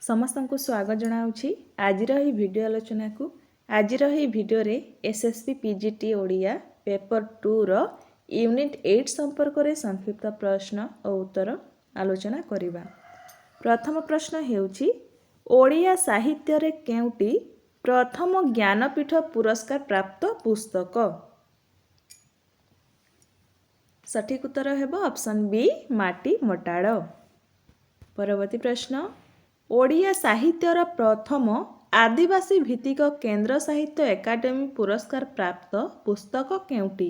समस्त को स्वागत जनाऊँगी आज भिडियो आलोचना को आज भिडियो रे एसएससी पीजीटी ओडिया पेपर 2 रो यूनिट 8 संपर्क में संक्षिप्त प्रश्न और उत्तर आलोचना करिबा। प्रथम प्रश्न हेउची ओडिया साहित्य रे केउटी प्रथम ज्ञानपीठ पुरस्कार प्राप्त पुस्तक। सठिक उत्तर हेबो ऑप्शन बी माटी मटाड़। परवर्ती प्रश्न ओडिया साहित्यर प्रथम आदिवासी भित्तिक केंद्र साहित्य एकाडेमी पुरस्कार प्राप्त पुस्तक केउटी।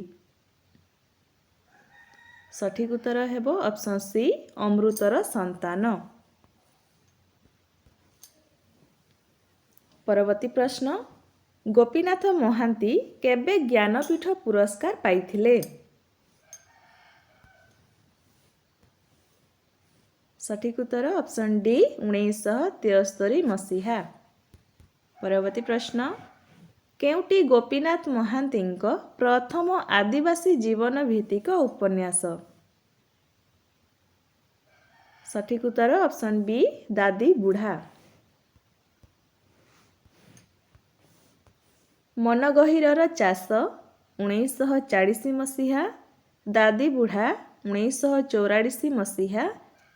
सठिक उत्तर हेबो ऑप्शन सी अमृतर संतान। परवर्ती प्रश्न गोपीनाथ महांती केबे ज्ञानपीठ पुरस्कार पाइथिले। सठिक उत्तर ऑप्शन डी 1973 मसीहा। परवर्ती प्रश्न केउटी गोपीनाथ महांती प्रथम आदिवासी जीवन भित्तिक उपन्यास। सठिक उत्तर ऑप्शन बी दादी बुढ़ा। मनगहिरर चाष 1940 मसीहा, दादी बुढ़ा 1944 मसीहा,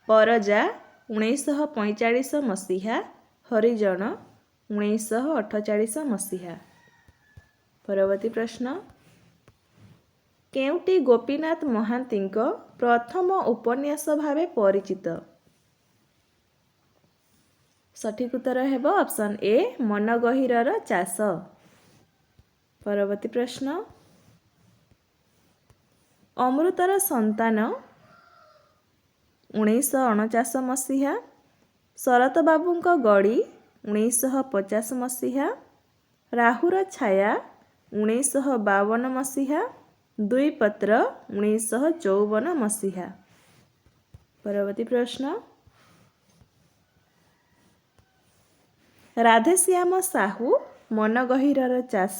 परजा 1945 मसीहा, हरिजन 1948 मसीहा। परवर्ती प्रश्न केउटी गोपीनाथ महांती प्रथम उपन्यास भावे परिचित। सठिक उत्तर हेबो ऑप्शन ए मनगहिरर चाष। परवर्ती प्रश्न अमृतर संतान 1949 मसीहा, शरत बाबूंक गड़ी 1950 मसीहा, राहुर छाया 1952 मसीहा, दुई पत्र 1954 मसीहा। परवर्ती प्रश्न राधेश्याम साहू मनगहिरर चाष,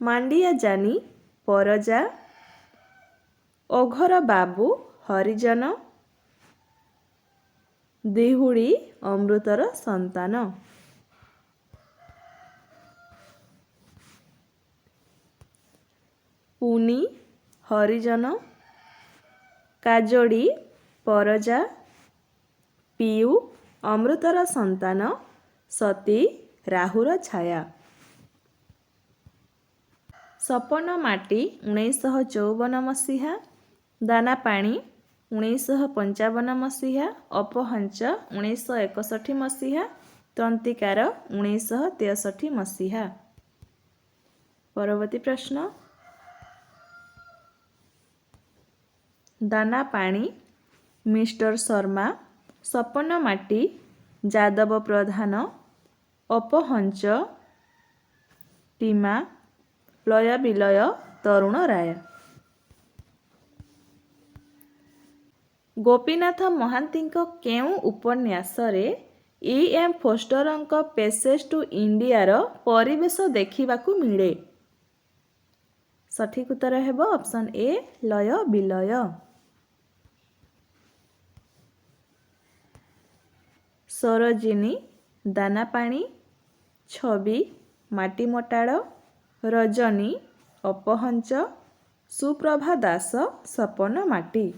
मांडिया जानी परजा, ओघर बाबू हरिजन, दिहुड़ी अमृतर संतान। पुनी हरिजन, काजोड़ी परजा, पियू अमृतर संतान, सती राहुर छाया। सपन माटी 1954 मसीहा, दाना पाणी 1955 मसीहा, अपहंच 1961 मसीहा, तंतिकार 1963 मसीहा। परवर्ती प्रश्न दाना पाणी मिस्टर शर्मा, सपन माटी जादव प्रधान, अपहंच टीमा, लय विलय तरुण राय। गोपीनाथ महांती केउ उपन्यास रे ई.एम. फोस्टरंक पैसेज टू इंडियार परिवेश देखिबाकू मिले। सठिक उत्तर हेबो ऑप्शन ए लय विलय। सरोजिनी दाना पाणी, छवि माटी मटाड़, रजनी अपहंच, सुप्रभा दास सपन माटी।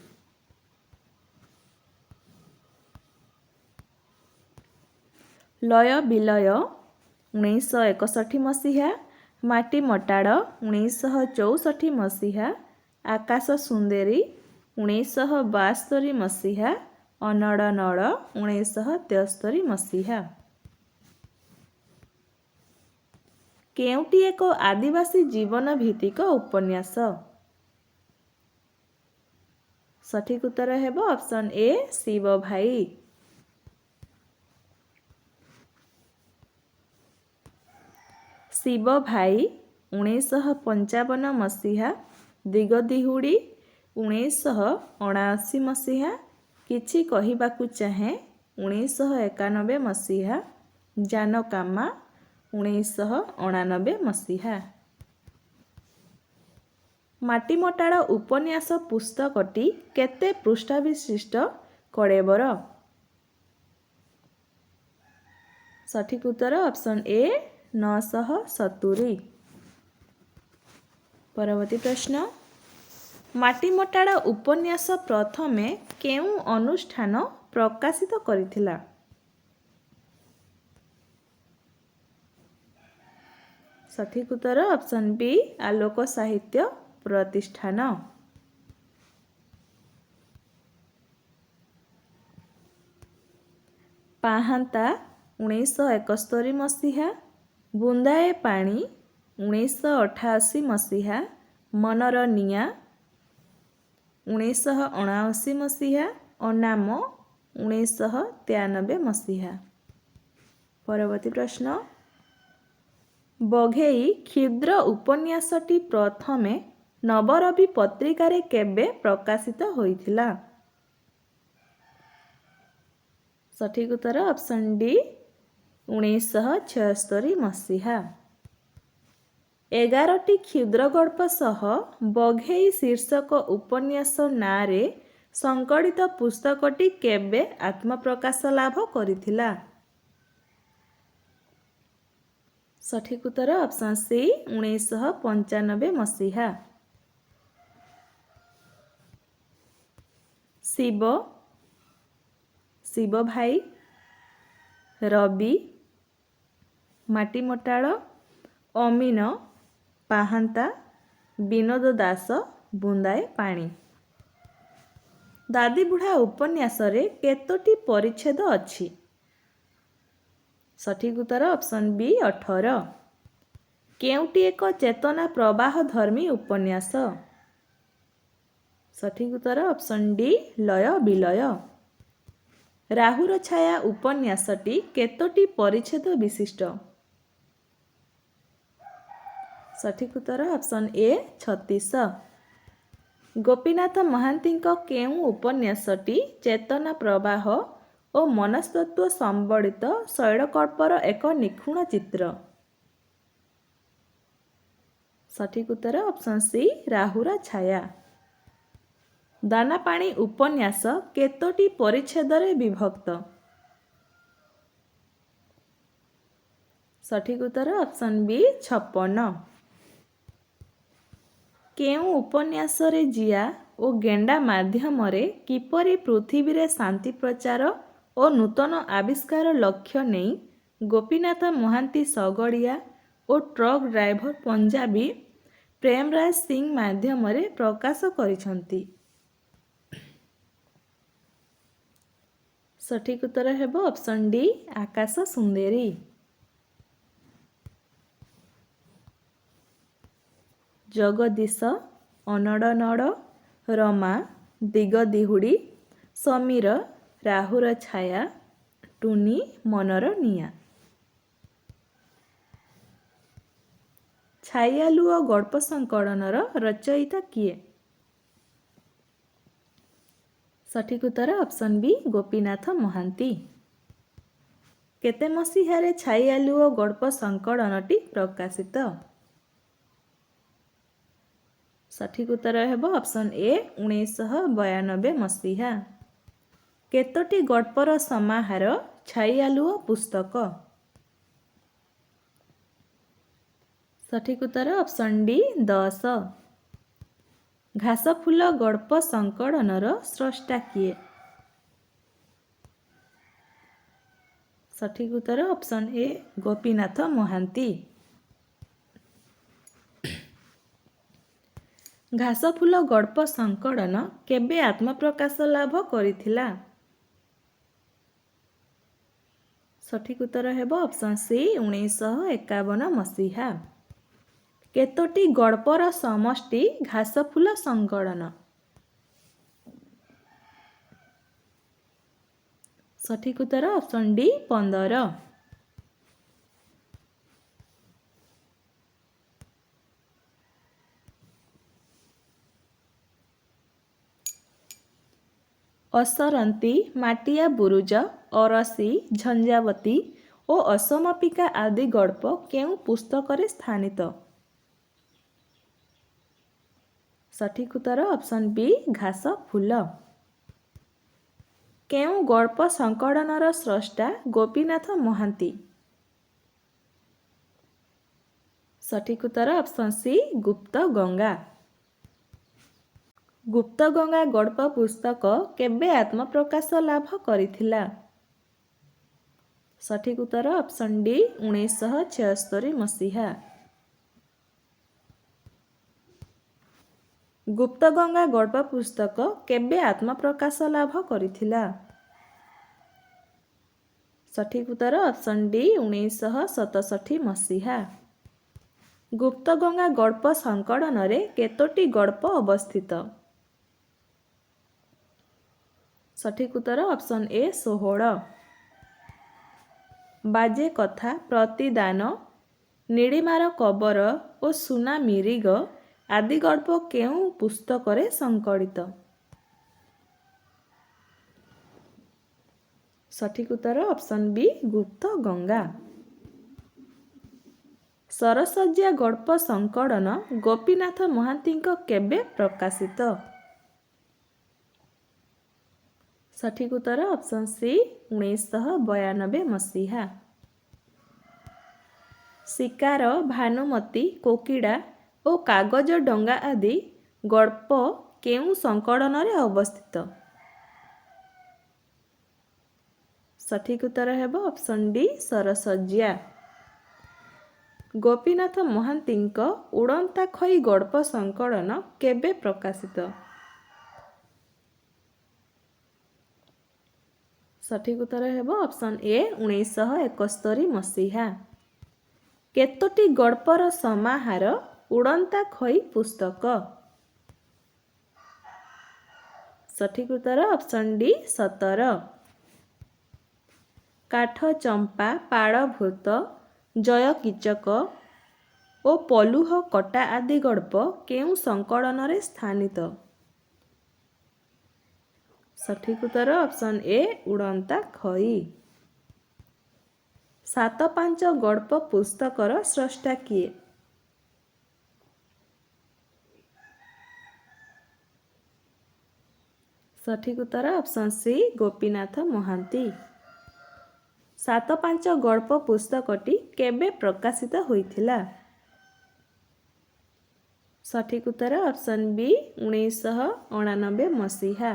लय विलय 1961 मसीहा, माटी मटाड़ 1964 मसीहा, आकाश सुंदेरी 1972 मसीहा, अनड़ नड़ 1973 मसीहा। केउटी एक आदिवासी जीवन भित्तिक उपन्यास। सठिक उत्तर हेबो ऑप्शन ए शिव भाई। शिव भाई 1955 मसीहा, दिग दिहुड़ी 1979 मसीहा, किछि कहिबाकू चाहे 1991 मसीहा, जानकामा 1989 मसीहा। माटी मटाड़ उपन्यास पुस्तकटी केते पृष्ठा विशिष्ट कड़ेबर। ସଠିକ୍ ଉତ୍ତର ଅପସନ୍ ଏ 970। ପରବର୍ତ୍ତୀ ପ୍ରଶ୍ନ, ମାଟିମଟାଳ ଉପନ୍ୟାସ ପ୍ରଥମେ କେଉଁ ଅନୁଷ୍ଠାନ ପ୍ରକାଶିତ କରିଥିଲା? ସଠିକ୍ ଉତ୍ତର ଅପସନ୍ ବି ଆଲୋକ ସାହିତ୍ୟ ପ୍ରତିଷ୍ଠାନ। ପାହାନ୍ତା 1971 ମସିହା, ବୁନ୍ଦାଏ ପାଣି 1988 ମସିହା, ମନର ନିଆଁ 1979 ମସିହା, ଅନାମ 1993 ମସିହା। ପରବର୍ତ୍ତୀ ପ୍ରଶ୍ନ, ବଘେଇ କ୍ଷୁଦ୍ର ଉପନ୍ୟାସଟି ପ୍ରଥମେ ନବରବି ପତ୍ରିକାରେ କେବେ ପ୍ରକାଶିତ ହୋଇଥିଲା? ସଠିକ୍ ଉତ୍ତର ଅପସନ୍ ଡି 1976 ମସିହା। 11ଟି କ୍ଷୁଦ୍ର ଗଳ୍ପ ସହ ବଘେଇ ଶୀର୍ଷକ ଉପନ୍ୟାସ ନାଁରେ ସଂକଳିତ ପୁସ୍ତକଟି କେବେ ଆତ୍ମପ୍ରକାଶ ଲାଭ କରିଥିଲା? ସଠିକ୍ ଉତ୍ତର ଅପସନ୍ ସି 1995 ମସିହା। ଶିବ ଭାଇ, ରବି, ମାଟିମଟାଳ, ଅମିନ, ପାହାନ୍ତା, ବିନୋଦ ଦାସ, ବୁନ୍ଦାଏ ପାଣି। ଦାଦିବୁଢ଼ା ଉପନ୍ୟାସରେ କେତୋଟି ପରିଚ୍ଛେଦ ଅଛି? ସଠିକ୍ ଉତ୍ତର ଅପସନ୍ ବି 18। କେଉଁଟି ଏକ ଚେତନା ପ୍ରବାହ ଧର୍ମୀ ଉପନ୍ୟାସ? ସଠିକ୍ ଉତ୍ତର ଅପସନ୍ ଡି ଲୟ ବିଲୟ। ରାହୁର ଛାୟା ଉପନ୍ୟାସଟି କେତୋଟି ପରିଚ୍ଛେଦ ବିଶିଷ୍ଟ? ସଠିକ୍ ଉତ୍ତର ଅପସନ୍ ଏ 36। ଗୋପୀନାଥ ମହାନ୍ତିଙ୍କ କେଉଁ ଉପନ୍ୟାସଟି ଚେତନା ପ୍ରବାହ ଓ ମନସ୍ତତ୍ତ୍ୱ ସମ୍ବଳିତ ଶୈଳକଳ୍ପର ଏକ ନିଖୁଣ ଚିତ୍ର? ସଠିକ୍ ଉତ୍ତର ଅପସନ୍ ସି ରାହୁର ଛାୟା। ଦାନାପାଣି ଉପନ୍ୟାସ କେତୋଟି ପରିଚ୍ଛେଦରେ ବିଭକ୍ତ? ସଠିକ୍ ଉତ୍ତର ଅପସନ୍ ବି 56। କେଉଁ ଉପନ୍ୟାସରେ ଜିଆ ଓ ଗେଣ୍ଡା ମାଧ୍ୟମରେ କିପରି ପୃଥିବୀରେ ଶାନ୍ତି ପ୍ରଚାର ଓ ନୂତନ ଆବିଷ୍କାର ଲକ୍ଷ୍ୟ ନେଇ ଗୋପୀନାଥ ମହାନ୍ତି ଶଗଡ଼ିଆ ଓ ଟ୍ରକ୍ ଡ୍ରାଇଭର ପଞ୍ଜାବୀ ପ୍ରେମରାଜ ସିଂ ମାଧ୍ୟମରେ ପ୍ରକାଶ କରିଛନ୍ତି? ସଠିକ୍ ଉତ୍ତର ହେବ ଅପସନ୍ ଡି ଆକାଶ ସୁନ୍ଦେରୀ। ଜଗଦୀଶ, ଅନଡ଼ ନଡ଼, ରମା, ଦିଗ ଦିହୁଡ଼ି, ସମୀର, ରାହୁର ଛାୟା, ଟୁନି, ମନର ନିଆଁ। ଛାଇଆଲୁଅ ଗଳ୍ପ ସଂକଳନର ରଚୟିତା କିଏ? ସଠିକ୍ ଉତ୍ତର ଅପସନ୍ ବି ଗୋପୀନାଥ ମହାନ୍ତି। କେତେ ମସିହାରେ ଛାଇଆଲୁଅ ଗଳ୍ପ ସଂକଳନଟି ପ୍ରକାଶିତ? ସଠିକ୍ ଉତ୍ତର ହେବ ଅପସନ୍ ଏ 1992 ମସିହା। କେତୋଟି ଗଳ୍ପର ସମାହାର ଛାଇଆଲୁଅ ପୁସ୍ତକ? ସଠିକ୍ ଉତ୍ତର ଅପସନ୍ ଡି 10। ଘାସଫୁଲ ଗଳ୍ପ ସଂକଳନର ସ୍ରଷ୍ଟା କିଏ? ସଠିକ୍ ଉତ୍ତର ଅପସନ୍ ଏ ଗୋପୀନାଥ ମହାନ୍ତି। ଘାସଫୁଲ ଗଳ୍ପ ସଂକଳନ କେବେ ଆତ୍ମପ୍ରକାଶ ଲାଭ କରିଥିଲା? ସଠିକ୍ ଉତ୍ତର ହେବ ଅପସନ୍ ସି 1951 ମସିହା। କେତୋଟି ଗଳ୍ପର ସମଷ୍ଟି ଘାସଫୁଲ ସଂକଳନ? ସଠିକ୍ ଉତ୍ତର ଅପସନ୍ ଡି 15। ଅସରନ୍ତି, ମାଟିଆ ବୁରୁଜ, ଅରସି, ଝଞ୍ଜାବତୀ ଓ ଅସମାପିକା ଆଦି ଗଳ୍ପ କେଉଁ ପୁସ୍ତକରେ ସ୍ଥାନିତ? ସଠିକ୍ ଉତ୍ତର ଅପସନ୍ ବି ଘାସଫୁଲ। କେଉଁ ଗଳ୍ପ ସଂକଳନର ସ୍ରଷ୍ଟା ଗୋପୀନାଥ ମହାନ୍ତି? ସଠିକ୍ ଉତ୍ତର ଅପସନ୍ ସି ଗୁପ୍ତ ଗଙ୍ଗା। ଗୁପ୍ତ ଗଙ୍ଗା ଗଳ୍ପ ପୁସ୍ତକ କେବେ ଆତ୍ମପ୍ରକାଶ ଲାଭ କରିଥିଲା? ସଠିକ୍ ଉତ୍ତର ଅପସନ୍ ଡି 1976 ମସିହା। ଗୁପ୍ତ ଗଙ୍ଗା ଗଳ୍ପ ପୁସ୍ତକ କେବେ ଆତ୍ମପ୍ରକାଶ ଲାଭ କରିଥିଲା? ସଠିକ୍ ଉତ୍ତର ଅପସନ୍ ଡି 1967 ମସିହା। ଗୁପ୍ତ ଗଙ୍ଗା ଗଳ୍ପ ସଂକଳନରେ କେତୋଟି ଗଳ୍ପ ଅବସ୍ଥିତ? ସଠିକ୍ ଉତ୍ତର ଅପସନ୍ ଏ 16। ବାଜେ କଥା, ପ୍ରତିଦାନ, ନୀଳିମାର କବର ଓ ସୁନା ମିରିଗ ଆଦି ଗଳ୍ପ କେଉଁ ପୁସ୍ତକରେ ସଂକଳିତ? ସଠିକ୍ ଉତ୍ତର ଅପସନ୍ ବି ଗୁପ୍ତ ଗଙ୍ଗା। ସରସଜ୍ଜା ଗଳ୍ପ ସଂକଳନ ଗୋପୀନାଥ ମହାନ୍ତିଙ୍କ କେବେ ପ୍ରକାଶିତ? ସଠିକ୍ ଉତ୍ତର ଅପସନ୍ ସି 1992 ମସିହା। ଶିକାର, ଭାନୁମତୀ, କୋକିଡ଼ା ଓ କାଗଜ ଡଙ୍ଗା ଆଦି ଗଳ୍ପ କେଉଁ ସଂକଳନରେ ଅବସ୍ଥିତ? ସଠିକ୍ ଉତ୍ତର ହେବ ଅପସନ୍ ଡି ସରସଜ୍ଜା। ଗୋପୀନାଥ ମହାନ୍ତିଙ୍କ ଉଡ଼ନ୍ତା ଖଇ ଗଳ୍ପ ସଂକଳନ କେବେ ପ୍ରକାଶିତ? ସଠିକ୍ ଉତ୍ତର ହେବ ଅପସନ୍ ଏ 1971 ମସିହା। କେତୋଟି ଗଳ୍ପର ସମାହାର ଉଡ଼ନ୍ତା ଖଇ ପୁସ୍ତକ? ସଠିକ୍ ଉତ୍ତର ଅପସନ୍ ଡି 17। କାଠଚମ୍ପା, ପାଳଭୂତ, ଜୟକୀଚକ ଓ ପଲୁହ କଟା ଆଦି ଗଳ୍ପ କେଉଁ ସଂକଳନରେ ସ୍ଥାନିତ? ସଠିକ୍ ଉତ୍ତର ଅପସନ୍ ଏ ଉଡ଼ନ୍ତା ଖଇ। ସାତ ପାଞ୍ଚ ଗଳ୍ପ ପୁସ୍ତକର ସ୍ରଷ୍ଟା କିଏ? ସଠିକ୍ ଉତ୍ତର ଅପସନ୍ ସି ଗୋପୀନାଥ ମହାନ୍ତି। ସାତ ପାଞ୍ଚ ଗଳ୍ପ ପୁସ୍ତକଟି କେବେ ପ୍ରକାଶିତ ହୋଇଥିଲା? ସଠିକ୍ ଉତ୍ତର ଅପସନ୍ ବି 1989 ମସିହା।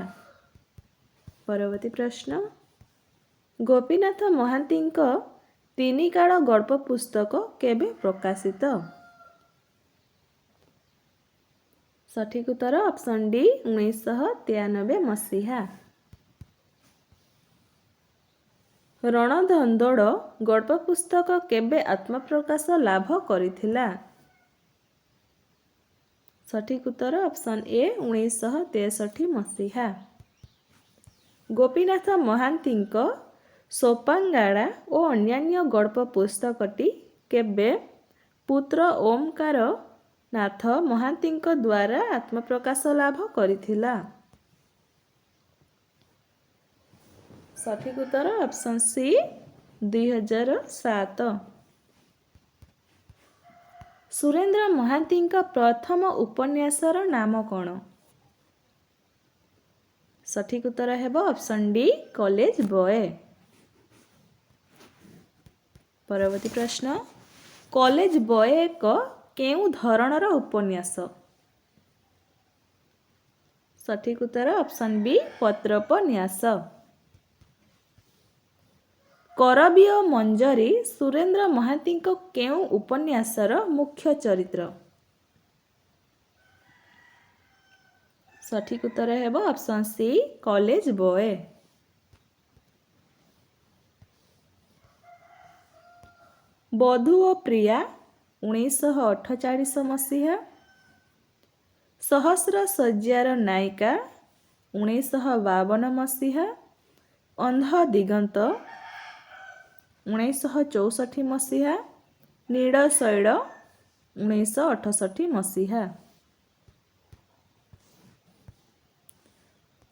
ପରବର୍ତ୍ତୀ ପ୍ରଶ୍ନ, ଗୋପୀନାଥ ମହାନ୍ତିଙ୍କ ତିନିକାଳ ଗଳ୍ପ ପୁସ୍ତକ କେବେ ପ୍ରକାଶିତ? ସଠିକ୍ ଉତ୍ତର ଅପସନ୍ ଡି 1993 ମସିହା। ରଣଧନ୍ଦୋଳ ଗଳ୍ପ ପୁସ୍ତକ କେବେ ଆତ୍ମପ୍ରକାଶ ଲାଭ କରିଥିଲା? ସଠିକ୍ ଉତ୍ତର ଅପସନ୍ ଏ 1963 ମସିହା। ଗୋପୀନାଥ ମହାନ୍ତିଙ୍କ ସୋପାଙ୍ଗଳା ଓ ଅନ୍ୟାନ୍ୟ ଗଳ୍ପ ପୁସ୍ତକଟି କେବେ ପୁତ୍ର ଓମକାର ନାଥ ମହାନ୍ତିଙ୍କ ଦ୍ୱାରା ଆତ୍ମପ୍ରକାଶ ଲାଭ କରିଥିଲା? ସଠିକ୍ ଉତ୍ତର ଅପସନ୍ ସି 2007। ସୁରେନ୍ଦ୍ର ମହାନ୍ତିଙ୍କ ପ୍ରଥମ ଉପନ୍ୟାସର ନାମ କ'ଣ? ସଠିକ୍ ଉତ୍ତର ହେବ ଅପସନ୍ ଡି କଲେଜ ବୟ। ପରବର୍ତ୍ତୀ ପ୍ରଶ୍ନ, କଲେଜ ବୟ ଏକ କେଉଁ ଧରଣର ଉପନ୍ୟାସ? ସଠିକ୍ ଉତ୍ତର ଅପସନ୍ ବି ପତ୍ରୋପନ୍ୟାସ। କରବୀୟ ମଞ୍ଜରୀ ସୁରେନ୍ଦ୍ର ମହାନ୍ତିଙ୍କ କେଉଁ ଉପନ୍ୟାସର ମୁଖ୍ୟ ଚରିତ୍ର? ସଠିକ୍ ଉତ୍ତର ହେବ ଅପସନ୍ ସି କଲେଜ ବୟ। ବଧୂ ଓ ପ୍ରିୟା 1948 ମସିହା। ସହସ୍ର ଶଯ୍ୟାର ନାୟିକା 1952 ମସିହା। ଅନ୍ଧ ଦିଗନ୍ତ 1964 ମସିହା। ନୀଳଶୈଳ 1968 ମସିହା।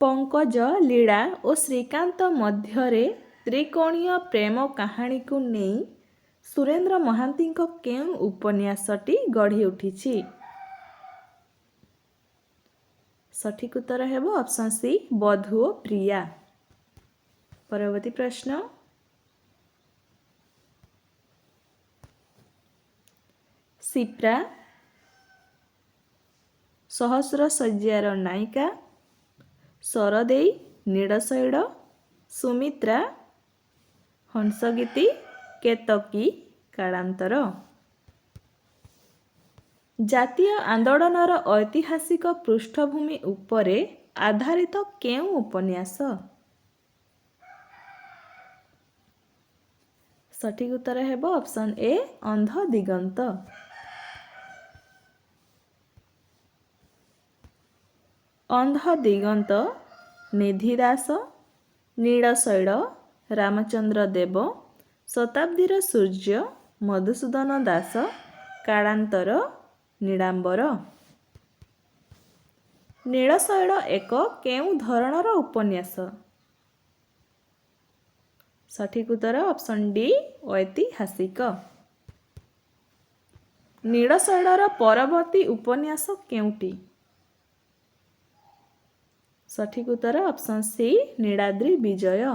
ପଙ୍କଜ, ଲୀଳା ଓ ଶ୍ରୀକାନ୍ତ ମଧ୍ୟରେ ତ୍ରିକୋଣୀୟ ପ୍ରେମ କାହାଣୀକୁ ନେଇ ସୁରେନ୍ଦ୍ର ମହାନ୍ତିଙ୍କ କେଉଁ ଉପନ୍ୟାସଟି ଗଢ଼ି ଉଠିଛି? ସଠିକ୍ ଉତ୍ତର ହେବ ଅପସନ୍ ସି ବଧୂ ଓ ପ୍ରିୟା। ପରବର୍ତ୍ତୀ ପ୍ରଶ୍ନ, ଶିପ୍ରା, ସହସ୍ର ଶଯ୍ୟାର ନାୟିକା, ସରଦେଇ, ନୀଳଶୈଳ, ସୁମିତ୍ରା, ହଂସଗୀତି, କେତକୀ, କାଳାନ୍ତର। ଜାତୀୟ ଆନ୍ଦୋଳନର ଐତିହାସିକ ପୃଷ୍ଠଭୂମି ଉପରେ ଆଧାରିତ କେଉଁ ଉପନ୍ୟାସ? ସଠିକ୍ ଉତ୍ତର ହେବ ଅପସନ୍ ଏ ଅନ୍ଧ ଦିଗନ୍ତ। ଅନ୍ଧ ଦିଗନ୍ତ ନିଧି ଦାସ, ନୀଳଶୈଳ, ରାମଚନ୍ଦ୍ର ଦେବ, ଶତାବ୍ଦୀର ସୂର୍ଯ୍ୟ, ମଧୁସୂଦନ ଦାସ, କାଳାନ୍ତର, ନୀଳାମ୍ବର। ନୀଳଶୈଳ ଏକ କେଉଁ ଧରଣର ଉପନ୍ୟାସ? ସଠିକ୍ ଉତ୍ତର ଅପସନ୍ ଡି ଐତିହାସିକ। ନୀଳଶୈଳର ପରବର୍ତ୍ତୀ ଉପନ୍ୟାସ କେଉଁଟି? ସଠିକ୍ ଉତ୍ତର ଅପସନ୍ ସି ନୀଳାଦ୍ରି ବିଜୟ।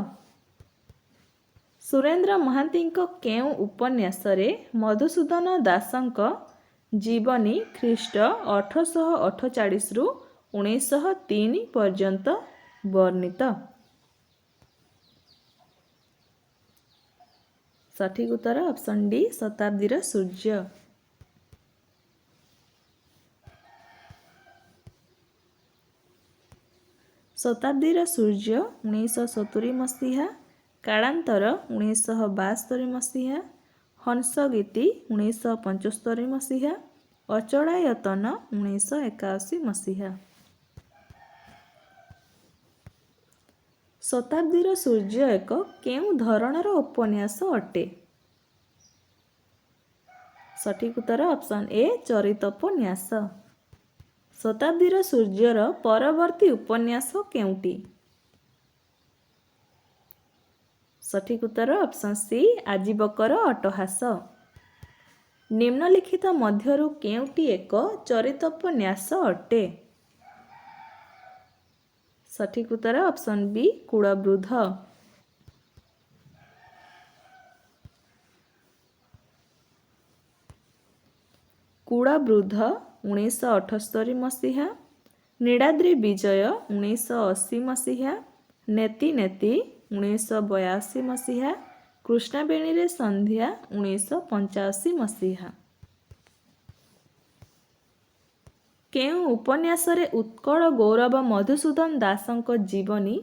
ସୁରେନ୍ଦ୍ର ମହାନ୍ତିଙ୍କ କେଉଁ ଉପନ୍ୟାସରେ ମଧୁସୂଦନ ଦାସଙ୍କ ଜୀବନୀ ଖ୍ରୀଷ୍ଟ 1848ରୁ 1903 ପର୍ଯ୍ୟନ୍ତ ବର୍ଣ୍ଣିତ? ସଠିକ୍ ଉତ୍ତର ଅପସନ୍ ଡି ଶତାବ୍ଦୀର ସୂର୍ଯ୍ୟ। ଶତାବ୍ଦୀର ସୂର୍ଯ୍ୟ 1970 ମସିହା, କାଳାନ୍ତର 1972 ମସିହା, ହଂସଗୀତି 1975 ମସିହା, ଅଚଳାୟତନ 1981 ମସିହା। ଶତାବ୍ଦୀର ସୂର୍ଯ୍ୟ ଏକ କେଉଁ ଧରଣର ଉପନ୍ୟାସ ଅଟେ? ସଠିକ୍ ଉତ୍ତର ଅପସନ୍ ଏ ଚରିତୋପନ୍ୟାସ। ଶତାବ୍ଦୀର ସୂର୍ଯ୍ୟର ପରବର୍ତ୍ତୀ ଉପନ୍ୟାସ କେଉଁଟି? ସଠିକ୍ ଉତ୍ତର ଅପସନ୍ ସି ଆଜୀବକର ଅଟ୍ଟହାସ। ନିମ୍ନଲିଖିତ ମଧ୍ୟରୁ କେଉଁଟି ଏକ ଚରିତୋପନ୍ୟାସ ଅଟେ? ସଠିକ୍ ଉତ୍ତର ଅପସନ୍ ବି କୁଳବୃଦ୍ଧ। କୁଳବୃଦ୍ଧ 1978 ମସିହା, ନୀଳାଦ୍ରି ବିଜୟ 1980 ମସିହା, ନେତି ନେତି 1982 ମସିହା, କୃଷ୍ଣାବେଣୀରେ ସନ୍ଧ୍ୟା 1985 ମସିହା। କେଉଁ ଉପନ୍ୟାସରେ ଉତ୍କଳ ଗୌରବ ମଧୁସୂଦନ ଦାସଙ୍କ ଜୀବନୀ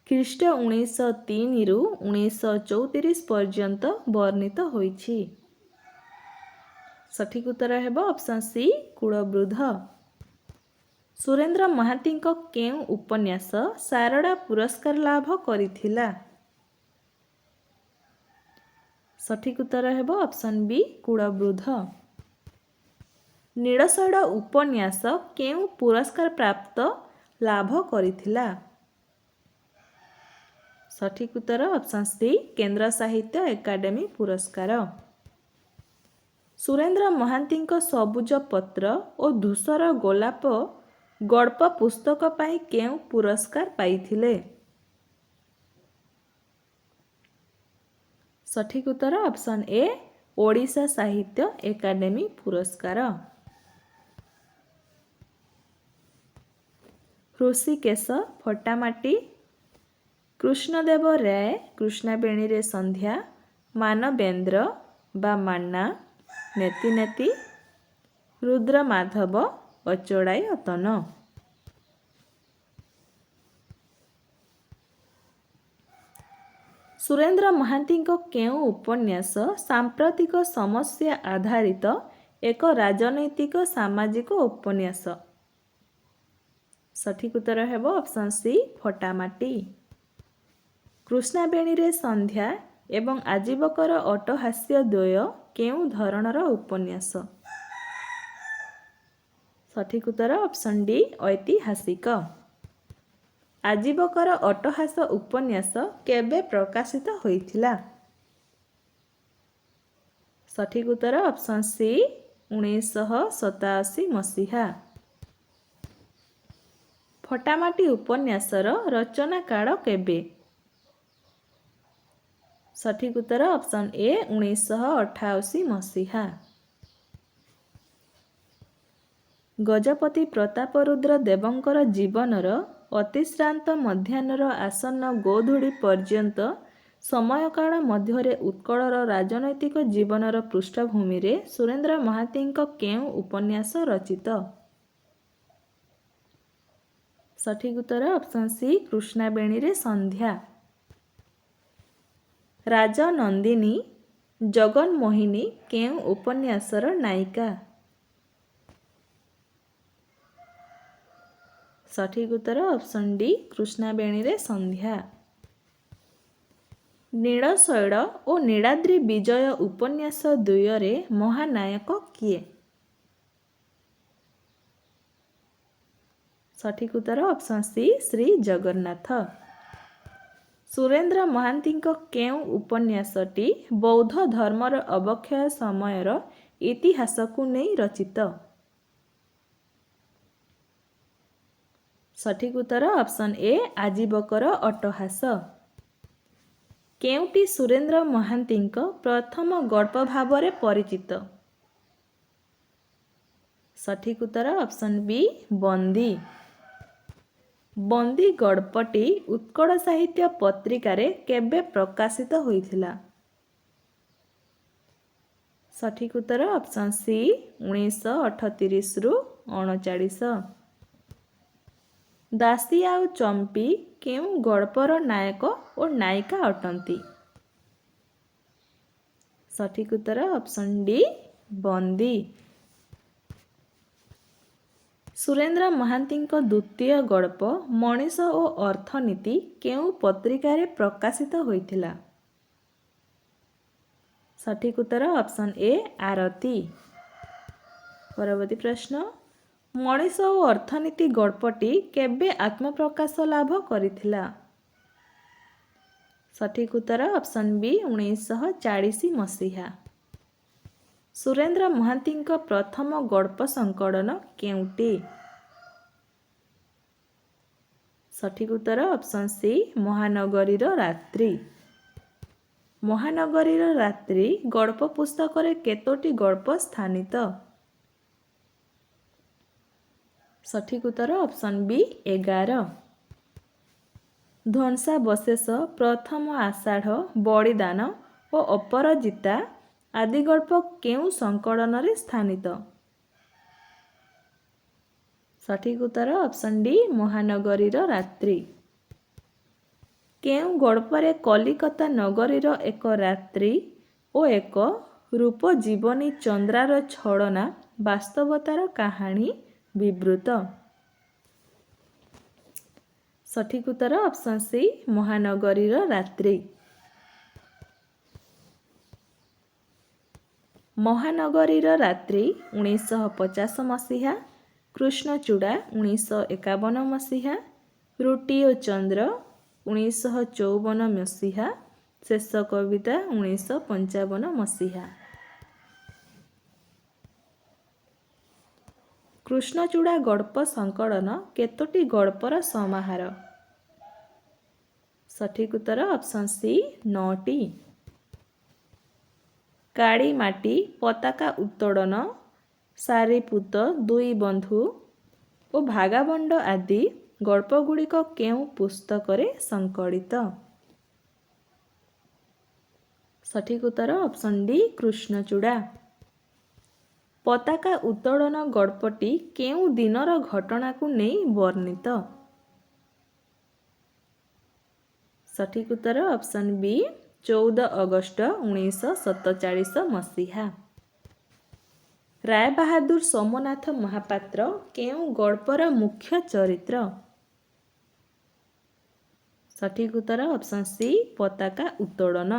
ଖ୍ରୀଷ୍ଟ 1903ରୁ 1934 ପର୍ଯ୍ୟନ୍ତ ବର୍ଣ୍ଣିତ ହୋଇଛି? ସଠିକ୍ ଉତ୍ତର ହେବ ଅପସନ୍ ସି କୁଳବୃଦ୍ଧ। ସୁରେନ୍ଦ୍ର ମହାନ୍ତିଙ୍କ କେଉଁ ଉପନ୍ୟାସ ସାରଳା ପୁରସ୍କାର ଲାଭ କରିଥିଲା? ସଠିକ୍ ଉତ୍ତର ହେବ ଅପସନ୍ ବି କୁଳବୃଦ୍ଧ। ନୀଳଶୈଳ ଉପନ୍ୟାସ କେଉଁ ପୁରସ୍କାର ପ୍ରାପ୍ତ ଲାଭ କରିଥିଲା? ସଠିକ୍ ଉତ୍ତର ଅପସନ୍ ସି କେନ୍ଦ୍ର ସାହିତ୍ୟ ଏକାଡେମୀ ପୁରସ୍କାର। ସୁରେନ୍ଦ୍ର ମହାନ୍ତିଙ୍କ ସବୁଜ ପତ୍ର ଓ ଧୂସର ଗୋଲାପ ଗଳ୍ପ ପୁସ୍ତକ ପାଇଁ କେଉଁ ପୁରସ୍କାର ପାଇଥିଲେ? ସଠିକ୍ ଉତ୍ତର ଅପସନ୍ ଏ ଓଡ଼ିଶା ସାହିତ୍ୟ ଏକାଡେମୀ ପୁରସ୍କାର। ହୃଷିକେଶ ଫଟାମାଟି, କୃଷ୍ଣଦେବ ରାୟ କୃଷ୍ଣାବେଣୀରେ ସନ୍ଧ୍ୟା, ମାନବେନ୍ଦ୍ର ବା ମାନ୍ନା ନେତି ନେତି, ରୁଦ୍ରମାଧବ ଅଚଳାୟତନ। ସୁରେନ୍ଦ୍ର ମହାନ୍ତିଙ୍କ କେଉଁ ଉପନ୍ୟାସ ସାମ୍ପ୍ରତିକ ସମସ୍ୟା ଆଧାରିତ ଏକ ରାଜନୈତିକ ସାମାଜିକ ଉପନ୍ୟାସ? ସଠିକ୍ ଉତ୍ତର ହେବ ଅପସନ୍ ସି ଫଟାମାଟି। କୃଷ୍ଣାବେଣୀରେ ସନ୍ଧ୍ୟା ଏବଂ ଆଜୀବକର ଅଟ୍ଟହାସ୍ୟ ଦ୍ୱୟ କେଉଁ ଧରଣର ଉପନ୍ୟାସ? ସଠିକ୍ ଉତ୍ତର ଅପସନ୍ ଡି ଐତିହାସିକ। ଆଜୀବକର ଅଟ୍ଟହାସ ଉପନ୍ୟାସ କେବେ ପ୍ରକାଶିତ ହୋଇଥିଲା? ସଠିକ୍ ଉତ୍ତର ଅପସନ୍ ସି 1987 ମସିହା। ଫଟାମାଟି ଉପନ୍ୟାସର ରଚନା କାଳ କେବେ? ସଠିକ୍ ଉତ୍ତର ଅପସନ୍ ଏ 1988 ମସିହା। ଗଜପତି ପ୍ରତାପରୁଦ୍ର ଦେବଙ୍କର ଜୀବନର ଅତିଶ୍ରାନ୍ତ ମଧ୍ୟାହ୍ନର ଆସନ୍ନ ଗୋଧୂଳି ପର୍ଯ୍ୟନ୍ତ ସମୟକାଳ ମଧ୍ୟରେ ଉତ୍କଳର ରାଜନୈତିକ ଜୀବନର ପୃଷ୍ଠଭୂମିରେ ସୁରେନ୍ଦ୍ର ମହାନ୍ତିଙ୍କ କେଉଁ ଉପନ୍ୟାସ ରଚିତ? ସଠିକ୍ ଉତ୍ତର ଅପସନ୍ ସି କୃଷ୍ଣାବେଣୀରେ ସନ୍ଧ୍ୟା। ରାଜନନ୍ଦିନୀ ଜଗନ୍ମୋହିନୀ କେଉଁ ଉପନ୍ୟାସର ନାୟିକା? ସଠିକ୍ ଉତ୍ତର ଅପସନ୍ ଡି କୃଷ୍ଣାବେଣୀରେ ସନ୍ଧ୍ୟା। ନୀଳଶୈଳ ଓ ନୀଳାଦ୍ରି ବିଜୟ ଉପନ୍ୟାସ ଦ୍ୱୟରେ ମହାନାୟକ କିଏ? ସଠିକ୍ ଉତ୍ତର ଅପସନ୍ ସି ଶ୍ରୀ ଜଗନ୍ନାଥ। ସୁରେନ୍ଦ୍ର ମହାନ୍ତିଙ୍କ କେଉଁ ଉପନ୍ୟାସଟି ବୌଦ୍ଧ ଧର୍ମର ଅବକ୍ଷୟ ସମୟର ଇତିହାସକୁ ନେଇ ରଚିତ? ସଠିକ୍ ଉତ୍ତର ଅପସନ୍ ଏ ଆଜୀବକର ଅଟ୍ଟହାସ। କେଉଁଟି ସୁରେନ୍ଦ୍ର ମହାନ୍ତିଙ୍କ ପ୍ରଥମ ଗଳ୍ପ ଭାବରେ ପରିଚିତ? ସଠିକ୍ ଉତ୍ତର ଅପସନ୍ ବି ବନ୍ଦୀ। ବନ୍ଦୀ ଗଳ୍ପଟି ଉତ୍କଳ ସାହିତ୍ୟ ପତ୍ରିକାରେ କେବେ ପ୍ରକାଶିତ ହୋଇଥିଲା? ସଠିକ୍ ଉତ୍ତର ଅପସନ୍ ସି 1938ରୁ 1939। ଦାସୀ ଆଉ ଚମ୍ପୀ କେଉଁ ଗଳ୍ପର ନାୟକ ଓ ନାୟିକା ଅଟନ୍ତି? ସଠିକ୍ ଉତ୍ତର ଅପସନ୍ ଡି ବନ୍ଦୀ। ସୁରେନ୍ଦ୍ର ମହାନ୍ତିଙ୍କ ଦ୍ୱିତୀୟ ଗଳ୍ପ ମଣିଷ ଓ ଅର୍ଥନୀତି କେଉଁ ପତ୍ରିକାରେ ପ୍ରକାଶିତ ହୋଇଥିଲା? ସଠିକ୍ ଉତ୍ତର ଅପସନ୍ ଏ ଆରତି। ପରବର୍ତ୍ତୀ ପ୍ରଶ୍ନ, ମଣିଷ ଓ ଅର୍ଥନୀତି ଗଳ୍ପଟି କେବେ ଆତ୍ମପ୍ରକାଶ ଲାଭ କରିଥିଲା? ସଠିକ୍ ଉତ୍ତର ଅପସନ୍ ବି 1940 ମସିହା। ସୁରେନ୍ଦ୍ର ମହାନ୍ତିଙ୍କ ପ୍ରଥମ ଗଳ୍ପ ସଂକଳନ କେଉଁଟି? ସଠିକ୍ ଉତ୍ତର ଅପସନ୍ ସି ମହାନଗରୀର ରାତ୍ରି। ମହାନଗରୀର ରାତ୍ରି ଗଳ୍ପ ପୁସ୍ତକରେ କେତୋଟି ଗଳ୍ପ ସ୍ଥାନିତ? ସଠିକ୍ ଉତ୍ତର ଅପସନ୍ ବି 11। ଧ୍ୱଂସାବଶେଷ, ପ୍ରଥମ ଆଷାଢ଼, ବଳିଦାନ ଓ ଅପରାଜିତା ଆଦି ଗଳ୍ପ କେଉଁ ସଂକଳନରେ ସ୍ଥାନିତ? ସଠିକ୍ ଉତ୍ତର ଅପସନ୍ ଡି ମହାନଗରୀର ରାତ୍ରି। କେଉଁ ଗଳ୍ପରେ କଲିକତା ନଗରୀର ଏକ ରାତ୍ରି ଓ ଏକ ରୂପଜୀବନୀ ଚନ୍ଦ୍ରାର ଛଳନା ବାସ୍ତବତାର କାହାଣୀ ବିବୃତ? ସଠିକ୍ ଉତ୍ତର ଅପସନ୍ ସି ମହାନଗରୀର ରାତ୍ରି। ମହାନଗରୀର ରାତ୍ରି 1950 ମସିହା, କୃଷ୍ଣଚୂଡ଼ା 1951 ମସିହା, ରୁଟି ଓ ଚନ୍ଦ୍ର 1954 ମସିହା, ଶେଷ କବିତା 1955 ମସିହା। କୃଷ୍ଣଚୂଡ଼ା ଗଳ୍ପ ସଂକଳନ କେତୋଟି ଗଳ୍ପର ସମାହାର? ସଠିକ୍ ଉତ୍ତର ଅପସନ୍ ସି 9ଟି। କାଳିମାଟି, ପତାକା ଉତ୍ତୋଳନ, ସାରିପୁତ ଦୁଇ ବନ୍ଧୁ ଓ ଭାଗାବଣ୍ଡ ଆଦି ଗଳ୍ପଗୁଡ଼ିକ କେଉଁ ପୁସ୍ତକରେ ସଂକଳିତ? ସଠିକ୍ ଉତ୍ତର ଅପସନ୍ ଡି କୃଷ୍ଣଚୂଡ଼ା। ପତାକା ଉତ୍ତୋଳନ ଗଳ୍ପଟି କେଉଁ ଦିନର ଘଟଣାକୁ ନେଇ ବର୍ଣ୍ଣିତ? ସଠିକ୍ ଉତ୍ତର ଅପସନ୍ ବି 14 ଅଗଷ୍ଟ 1947 ମସିହା। ରାୟବାହାଦୁର ସୋମନାଥ ମହାପାତ୍ର କେଉଁ ଗଳ୍ପର ମୁଖ୍ୟ ଚରିତ୍ର? ସଠିକ୍ ଉତ୍ତର ଅପସନ୍ ସି ପତାକା ଉତ୍ତୋଳନ।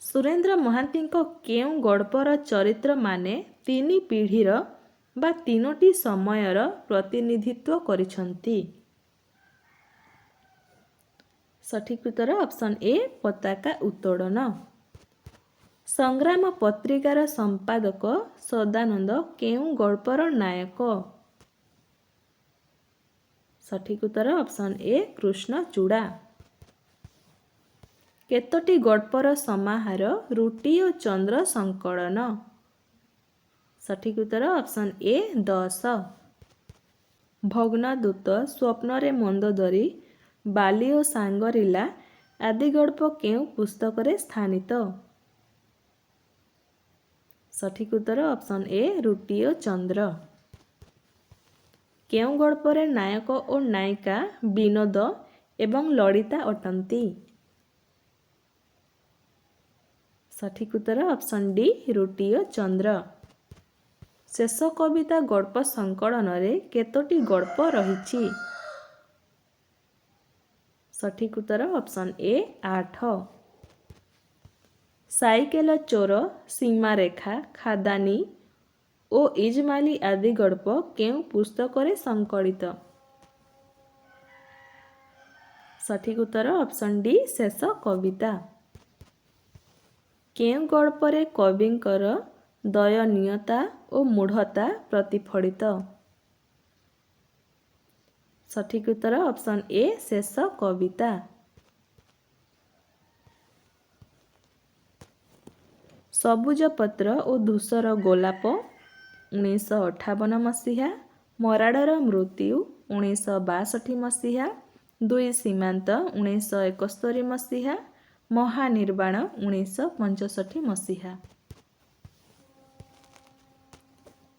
ସୁରେନ୍ଦ୍ର ମହାନ୍ତିଙ୍କ କେଉଁ ଗଳ୍ପର ଚରିତ୍ରମାନେ ତିନି ପିଢ଼ିର ବା ତିନୋଟି ସମୟର ପ୍ରତିନିଧିତ୍ୱ କରିଛନ୍ତି? ସଠିକ୍ ଉତ୍ତର ଅପସନ୍ ଏ ପତାକା ଉତ୍ତୋଳନ। ସଂଗ୍ରାମ ପତ୍ରିକାର ସମ୍ପାଦକ ସଦାନନ୍ଦ କେଉଁ ଗଳ୍ପର ନାୟକ? ସଠିକ୍ ଉତ୍ତର ଅପସନ୍ ଏ କୃଷ୍ଣଚୂଡ଼ା। କେତୋଟି ଗଳ୍ପର ସମାହାର ରୁଟି ଓ ଚନ୍ଦ୍ର ସଂକଳନ? ସଠିକ୍ ଉତ୍ତର ଅପସନ୍ ଏ 10। ଭଗ୍ନଦୂତ, ସ୍ୱପ୍ନରେ ମନ୍ଦୋଦରୀ, ବାଲି ଓ ସାଙ୍ଗରିଲା ଆଦି ଗଳ୍ପ କେଉଁ ପୁସ୍ତକରେ ସ୍ଥାନିତ? ସଠିକ୍ ଉତ୍ତର ଅପସନ୍ ଏ ରୁଟି ଓ ଚନ୍ଦ୍ର। କେଉଁ ଗଳ୍ପରେ ନାୟକ ଓ ନାୟିକା ବିନୋଦ ଏବଂ ଲଳିତା ଅଟନ୍ତି? ସଠିକ୍ ଉତ୍ତର ଅପସନ୍ ଡି ରୁଟି ଓ ଚନ୍ଦ୍ର। ଶେଷ କବିତା ଗଳ୍ପ ସଂକଳନରେ କେତୋଟି ଗଳ୍ପ ରହିଛି? ସଠିକ୍ ଉତ୍ତର ଅପସନ୍ ଏ 8। ସାଇକେଲ ଚୋର, ସୀମାରେଖା, ଖାଦାନି ଓ ଇଜମାଲି ଆଦି ଗଳ୍ପ କେଉଁ ପୁସ୍ତକରେ ସଂକଳିତ? ସଠିକ୍ ଉତ୍ତର ଅପସନ୍ ଡି ଶେଷ କବିତା। କେଉଁ ଗଳ୍ପରେ କବିଙ୍କର ଦୟନୀୟତା ଓ ମୂଢ଼ତା ପ୍ରତିଫଳିତ? ସଠିକ୍ ଉତ୍ତର ଅପସନ୍ ଏ ଶେଷ କବିତା। ସବୁଜ ପତ୍ର ଓ ଧୂସର ଗୋଲାପ 1958 ମସିହା, ମରାଡ଼ର ମୃତ୍ୟୁ 1962 ମସିହା, ଦୁଇ ସୀମାନ୍ତ 1971 ମସିହା, ମହାନିର୍ବାଣ 1965 ମସିହା।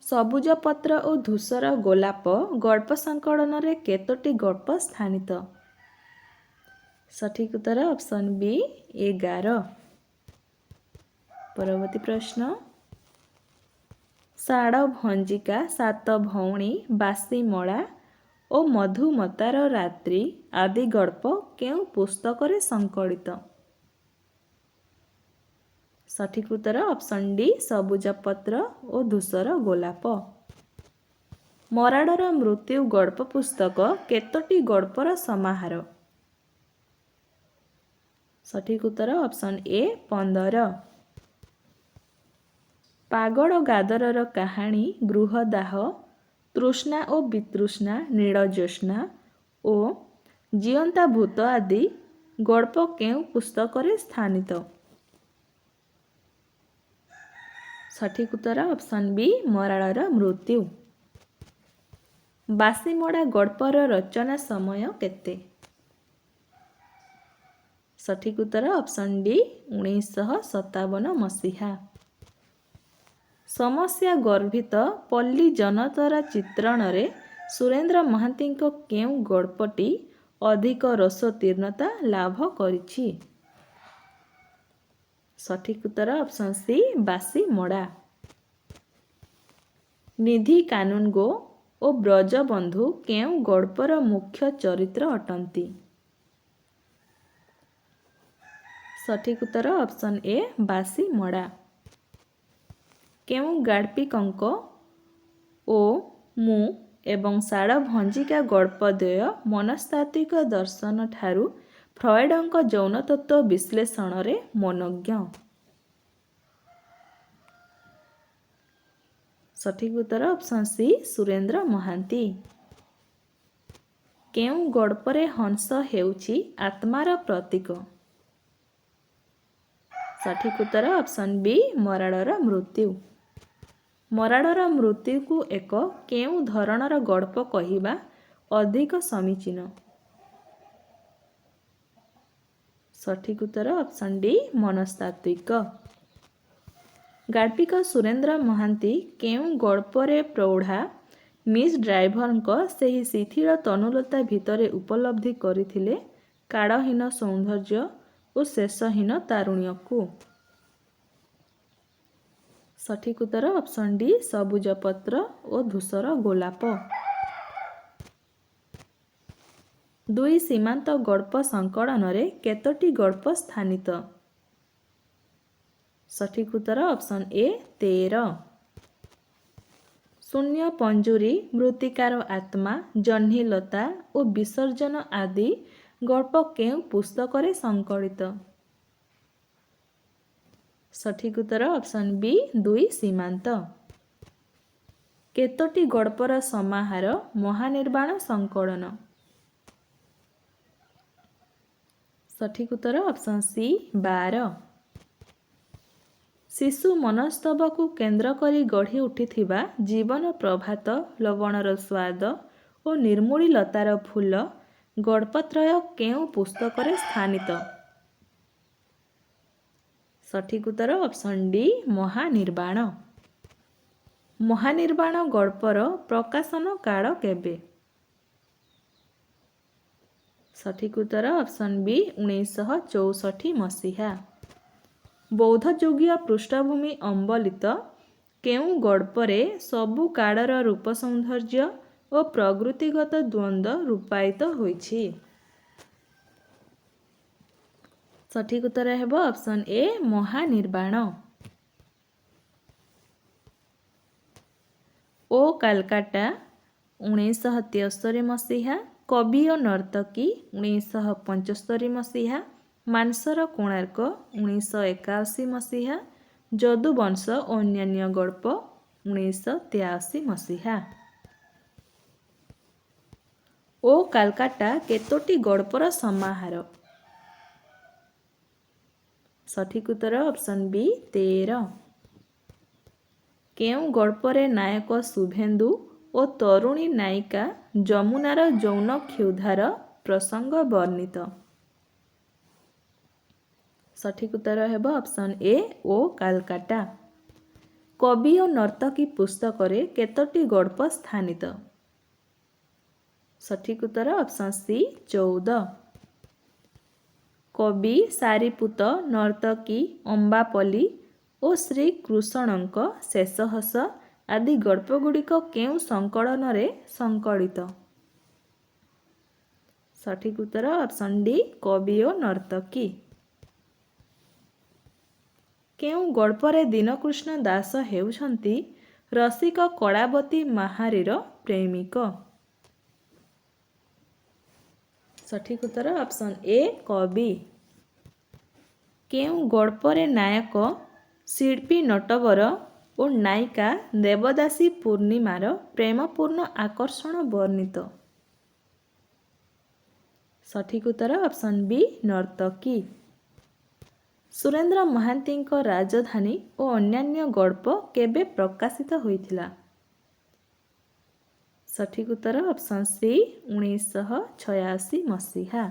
ସବୁଜ ପତ୍ର ଓ ଧୂସର ଗୋଲାପ ଗଳ୍ପ ସଂକଳନରେ କେତୋଟି ଗଳ୍ପ ସ୍ଥାନିତ? ସଠିକ୍ ଉତ୍ତର ଅପସନ୍ ବି 11। ପରବର୍ତ୍ତୀ ପ୍ରଶ୍ନ, ଷାଢ଼ ଭଞ୍ଜିକା, ସାତ ଭଉଣୀ, ବାସିମଳା ଓ ମଧୁମତାର ରାତ୍ରି ଆଦି ଗଳ୍ପ କେଉଁ ପୁସ୍ତକରେ ସଂକଳିତ? ସଠିକ୍ ଉତ୍ତର ଅପସନ୍ ଡି ସବୁଜ ପତ୍ର ଓ ଧୂସର ଗୋଲାପ। ମରାଡ଼ର ମୃତ୍ୟୁ ଗଳ୍ପ ପୁସ୍ତକ କେତୋଟି ଗଳ୍ପର ସମାହାର? ସଠିକ୍ ଉତ୍ତର ଅପସନ୍ ଏ 15। ପାଗଳ ଗାଦରର କାହାଣୀ, ଗୃହଦାହ, ତୃଷ୍ଣା ଓ ବିତୃଷ୍ଣା, ନୀଳଜ୍ୟୋତ୍ସ୍ନା ଓ ଜିଅନ୍ତା ଭୂତ ଆଦି ଗଳ୍ପ କେଉଁ ପୁସ୍ତକରେ ସ୍ଥାନିତ? ସଠିକ୍ ଉତ୍ତର ଅପସନ୍ ବି ମରାଳର ମୃତ୍ୟୁ। ବାସିମଳା ଗଳ୍ପର ରଚନା ସମୟ କେତେ? ସଠିକ୍ ଉତ୍ତର ଅପସନ୍ ଡି 1957 ମସିହା। ସମସ୍ୟା ଗର୍ଭିତ ପଲ୍ଲୀ ଜନତାର ଚିତ୍ରଣରେ ସୁରେନ୍ଦ୍ର ମହାନ୍ତିଙ୍କ କେଉଁ ଗଳ୍ପଟି ଅଧିକ ରସୋତ୍ତୀର୍ଣ୍ଣତା ଲାଭ କରିଛି? ସଠିକ୍ ଉତ୍ତର ଅପସନ୍ ସି ବାସିମଳା। ନିଧି କାନୁନଗୋ ଓ ବ୍ରଜବନ୍ଧୁ କେଉଁ ଗଳ୍ପର ମୁଖ୍ୟ ଚରିତ୍ର ଅଟନ୍ତି? ସଠିକ୍ ଉତ୍ତର ଅପସନ୍ ଏ ବାସିମଳା। କେଉଁ ଗାଳ୍ପିକଙ୍କ ଓ ମୁଁ ଏବଂ ଷାଢ଼ ଭଞ୍ଜିକା ଗଳ୍ପଦ୍ୱୟ ମନସ୍ତାତ୍ତ୍ୱିକ ଦର୍ଶନ ଠାରୁ ଫ୍ରଏଡଙ୍କ ଯୌନତତ୍ତ୍ୱ ବିଶ୍ଳେଷଣରେ ମନୋଜ୍ଞ? ସଠିକ୍ ଉତ୍ତର ଅପସନ୍ ସି ସୁରେନ୍ଦ୍ର ମହାନ୍ତି। କେଉଁ ଗଳ୍ପରେ ହଂସ ହେଉଛି ଆତ୍ମାର ପ୍ରତୀକ? ସଠିକ୍ ଉତ୍ତର ଅପସନ୍ ବି ମରାଳର ମୃତ୍ୟୁ। ମରାଳର ମୃତ୍ୟୁକୁ ଏକ କେଉଁ ଧରଣର ଗଳ୍ପ କହିବା ଅଧିକ ସମୀଚୀନ? ସଠିକ୍ ଉତ୍ତର ଅପସନ୍ ଡି ମନସ୍ତାତ୍ତ୍ୱିକ। ଗାଳ୍ପିକ ସୁରେନ୍ଦ୍ର ମହାନ୍ତି କେଉଁ ଗଳ୍ପରେ ପ୍ରୌଢ଼ା ମିସ୍ ଡ୍ରାଇଭରଙ୍କ ସେହି ଶିଥିଳ ତନୁଲତା ଭିତରେ ଉପଲବ୍ଧି କରିଥିଲେ କାଳହୀନ ସୌନ୍ଦର୍ଯ୍ୟ ଓ ଶେଷହୀନ ତାରୁଣ୍ୟକୁ? ସଠିକ୍ ଉତ୍ତର ଅପସନ୍ ଡି ସବୁଜ ପତ୍ର ଓ ଧୂସର ଗୋଲାପ। ଦୁଇ ସୀମାନ୍ତ ଗଳ୍ପ ସଂକଳନରେ କେତୋଟି ଗଳ୍ପ ସ୍ଥାନିତ? ସଠିକ୍ ଉତ୍ତର ଅପସନ୍ ଏ 13। ଶୂନ୍ୟ ପଞ୍ଜୁରୀ, ମୃତ୍ତିକାର ଆତ୍ମା, ଜହ୍ନିଲତା ଓ ବିସର୍ଜନ ଆଦି ଗଳ୍ପ କେଉଁ ପୁସ୍ତକରେ ସଂକଳିତ? ସଠିକ୍ ଉତ୍ତର ଅପସନ୍ ବି ଦୁଇ ସୀମାନ୍ତ। କେତୋଟି ଗଳ୍ପର ସମାହାର ମହାନିର୍ବାଣ ସଂକଳନ? ସଠିକ୍ ଉତ୍ତର ଅପସନ୍ ସି 12। ଶିଶୁ ମନସ୍ତବକୁ କେନ୍ଦ୍ର କରି ଗଢ଼ି ଉଠିଥିବା ଜୀବନ ପ୍ରଭାତ, ଲବଣର ସ୍ୱାଦ ଓ ନିର୍ମୂଳି ଲତାର ଫୁଲ ଗଳ୍ପତ୍ରୟ କେଉଁ ପୁସ୍ତକରେ ସ୍ଥାନିତ? ସଠିକ୍ ଉତ୍ତର ଅପସନ୍ ଡି ମହାନିର୍ବାଣ। ମହାନିର୍ବାଣ ଗଳ୍ପର ପ୍ରକାଶନ କାଳ କେବେ? ସଠିକ୍ ଉତ୍ତର ଅପସନ୍ ବି 1964 ମସିହା। ବୌଦ୍ଧଯୁଗୀୟ ପୃଷ୍ଠଭୂମି ଅମ୍ବଲିତ କେଉଁ ଗଳ୍ପରେ ସବୁ କାଳର ରୂପ ସୌନ୍ଦର୍ଯ୍ୟ ଓ ପ୍ରକୃତିଗତ ଦ୍ୱନ୍ଦ୍ୱ ରୂପାୟିତ ହୋଇଛି? ସଠିକ୍ ଉତ୍ତର ହେବ ଅପସନ୍ ଏ ମହାନିର୍ବାଣ। ଓ କାଲକାଟା 1973 ମସିହା, କବି ଓ ନର୍ତ୍ତକୀ 1975 ମସିହା, ମାନସର କୋଣାର୍କ 1981 ମସିହା, ଯଦୁବଂଶ ଓ ଅନ୍ୟାନ୍ୟ ଗଳ୍ପ 1983 ମସିହା। ଓ କାଲକାଟା କେତୋଟି ଗଳ୍ପର ସମାହାର? ସଠିକ୍ ଉତ୍ତର ଅପସନ୍ ବି 13। କେଉଁ ଗଳ୍ପରେ ନାୟକ ଶୁଭେନ୍ଦୁ ଓ ତରୁଣୀ ନାୟିକା ଯମୁନାର ଯୌନ କ୍ଷୁଧାର ପ୍ରସଙ୍ଗ ବର୍ଣ୍ଣିତ? ସଠିକ୍ ଉତ୍ତର ହେବ ଅପସନ୍ ଏ ଓ କାଲକାଟା। କବି ଓ ନର୍ତ୍ତକୀ ପୁସ୍ତକରେ କେତୋଟି ଗଳ୍ପ ସ୍ଥାନିତ? ସଠିକ୍ ଉତ୍ତର ଅପସନ୍ ସି 14। କବି, ସାରିପୁତ, ନର୍ତ୍ତକୀ, ଅମ୍ବାପଲ୍ଲୀ ଓ ଶ୍ରୀକୃଷଣଙ୍କ ଶେଷହସ ଆଦି ଗଳ୍ପଗୁଡ଼ିକ କେଉଁ ସଂକଳନରେ ସଂକଳିତ? ସଠିକ୍ ଉତ୍ତର ଅପସନ୍ ଡି କବି ଓ ନର୍ତ୍ତକୀ। କେଉଁ ଗଳ୍ପରେ ଦୀନକୃଷ୍ଣ ଦାସ ହେଉଛନ୍ତି ରସିକ କଳାବତୀ ମାହାରୀର ପ୍ରେମିକ? ସଠିକ୍ ଉତ୍ତର ଅପସନ୍ ଏ କବି। କେଉଁ ଗଳ୍ପରେ ନାୟକ ଶିଳ୍ପୀ ନଟବର ଓ ନାୟିକା ଦେବଦାସୀ ପୂର୍ଣ୍ଣିମାର ପ୍ରେମପୂର୍ଣ୍ଣ ଆକର୍ଷଣ ବର୍ଣ୍ଣିତ? ସଠିକ୍ ଉତ୍ତର ଅପସନ୍ ବି ନର୍ତ୍ତକୀ। ସୁରେନ୍ଦ୍ର ମହାନ୍ତିଙ୍କ ରାଜଧାନୀ ଓ ଅନ୍ୟାନ୍ୟ ଗଳ୍ପ କେବେ ପ୍ରକାଶିତ ହୋଇଥିଲା? ସଠିକ୍ ଉତ୍ତର ଅପସନ୍ ସି 1986 ମସିହା।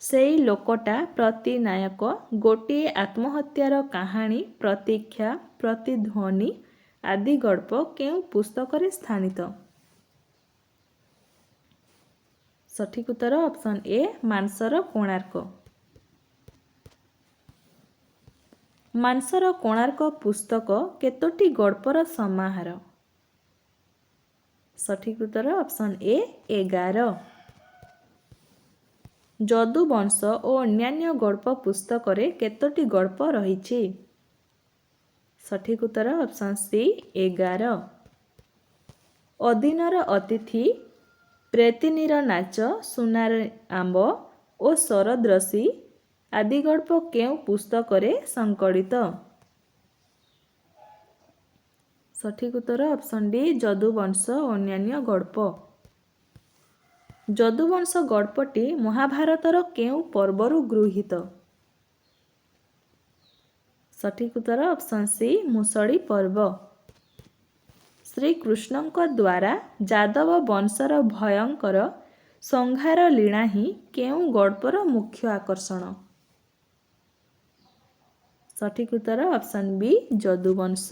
ସେଇ ଲୋକଟା ପ୍ରତିନାୟକ, ଗୋଟିଏ ଆତ୍ମହତ୍ୟାର କାହାଣୀ, ପ୍ରତୀକ୍ଷା, ପ୍ରତିଧ୍ୱନି ଆଦି ଗଳ୍ପ କେଉଁ ପୁସ୍ତକରେ ସ୍ଥାନିତ? ସଠିକ୍ ଉତ୍ତର ଅପସନ୍ ଏ ମାନସର କୋଣାର୍କ। ମାନସର କୋଣାର୍କ ପୁସ୍ତକ କେତୋଟି ଗଳ୍ପର ସମାହାର? ସଠିକ୍ ଉତ୍ତର ଅପସନ୍ ଏ 11। ଯଦୁବଂଶ ଓ ଅନ୍ୟାନ୍ୟ ଗଳ୍ପ ପୁସ୍ତକରେ କେତୋଟି ଗଳ୍ପ ରହିଛି? ସଠିକ୍ ଉତ୍ତର ଅପସନ୍ ସି 11। ଅଦିନର ଅତିଥି, ପ୍ରେତିନୀର ନାଚ, ସୁନାର ଆମ୍ବ ଓ ଶରଦ୍ରଶ୍ମି ଆଦି ଗଳ୍ପ କେଉଁ ପୁସ୍ତକରେ ସଂକଳିତ? ସଠିକ୍ ଉତ୍ତର ଅପସନ୍ ଡି ଯଦୁବଂଶ ଓ ଅନ୍ୟାନ୍ୟ ଗଳ୍ପ। ଯଦୁବଂଶ ଗଳ୍ପଟି ମହାଭାରତର କେଉଁ ପର୍ବରୁ ଗୃହୀତ? ସଠିକ୍ ଉତ୍ତର ଅପସନ୍ ସି ମୁଷଳୀ ପର୍ବ। ଶ୍ରୀକୃଷ୍ଣଙ୍କ ଦ୍ୱାରା ଯାଦବ ବଂଶର ଭୟଙ୍କର ସଂହାର ଲୀଳା ହିଁ କେଉଁ ଗଳ୍ପର ମୁଖ୍ୟ ଆକର୍ଷଣ? ସଠିକ୍ ଉତ୍ତର ଅପସନ୍ ବି ଯଦୁବଂଶ।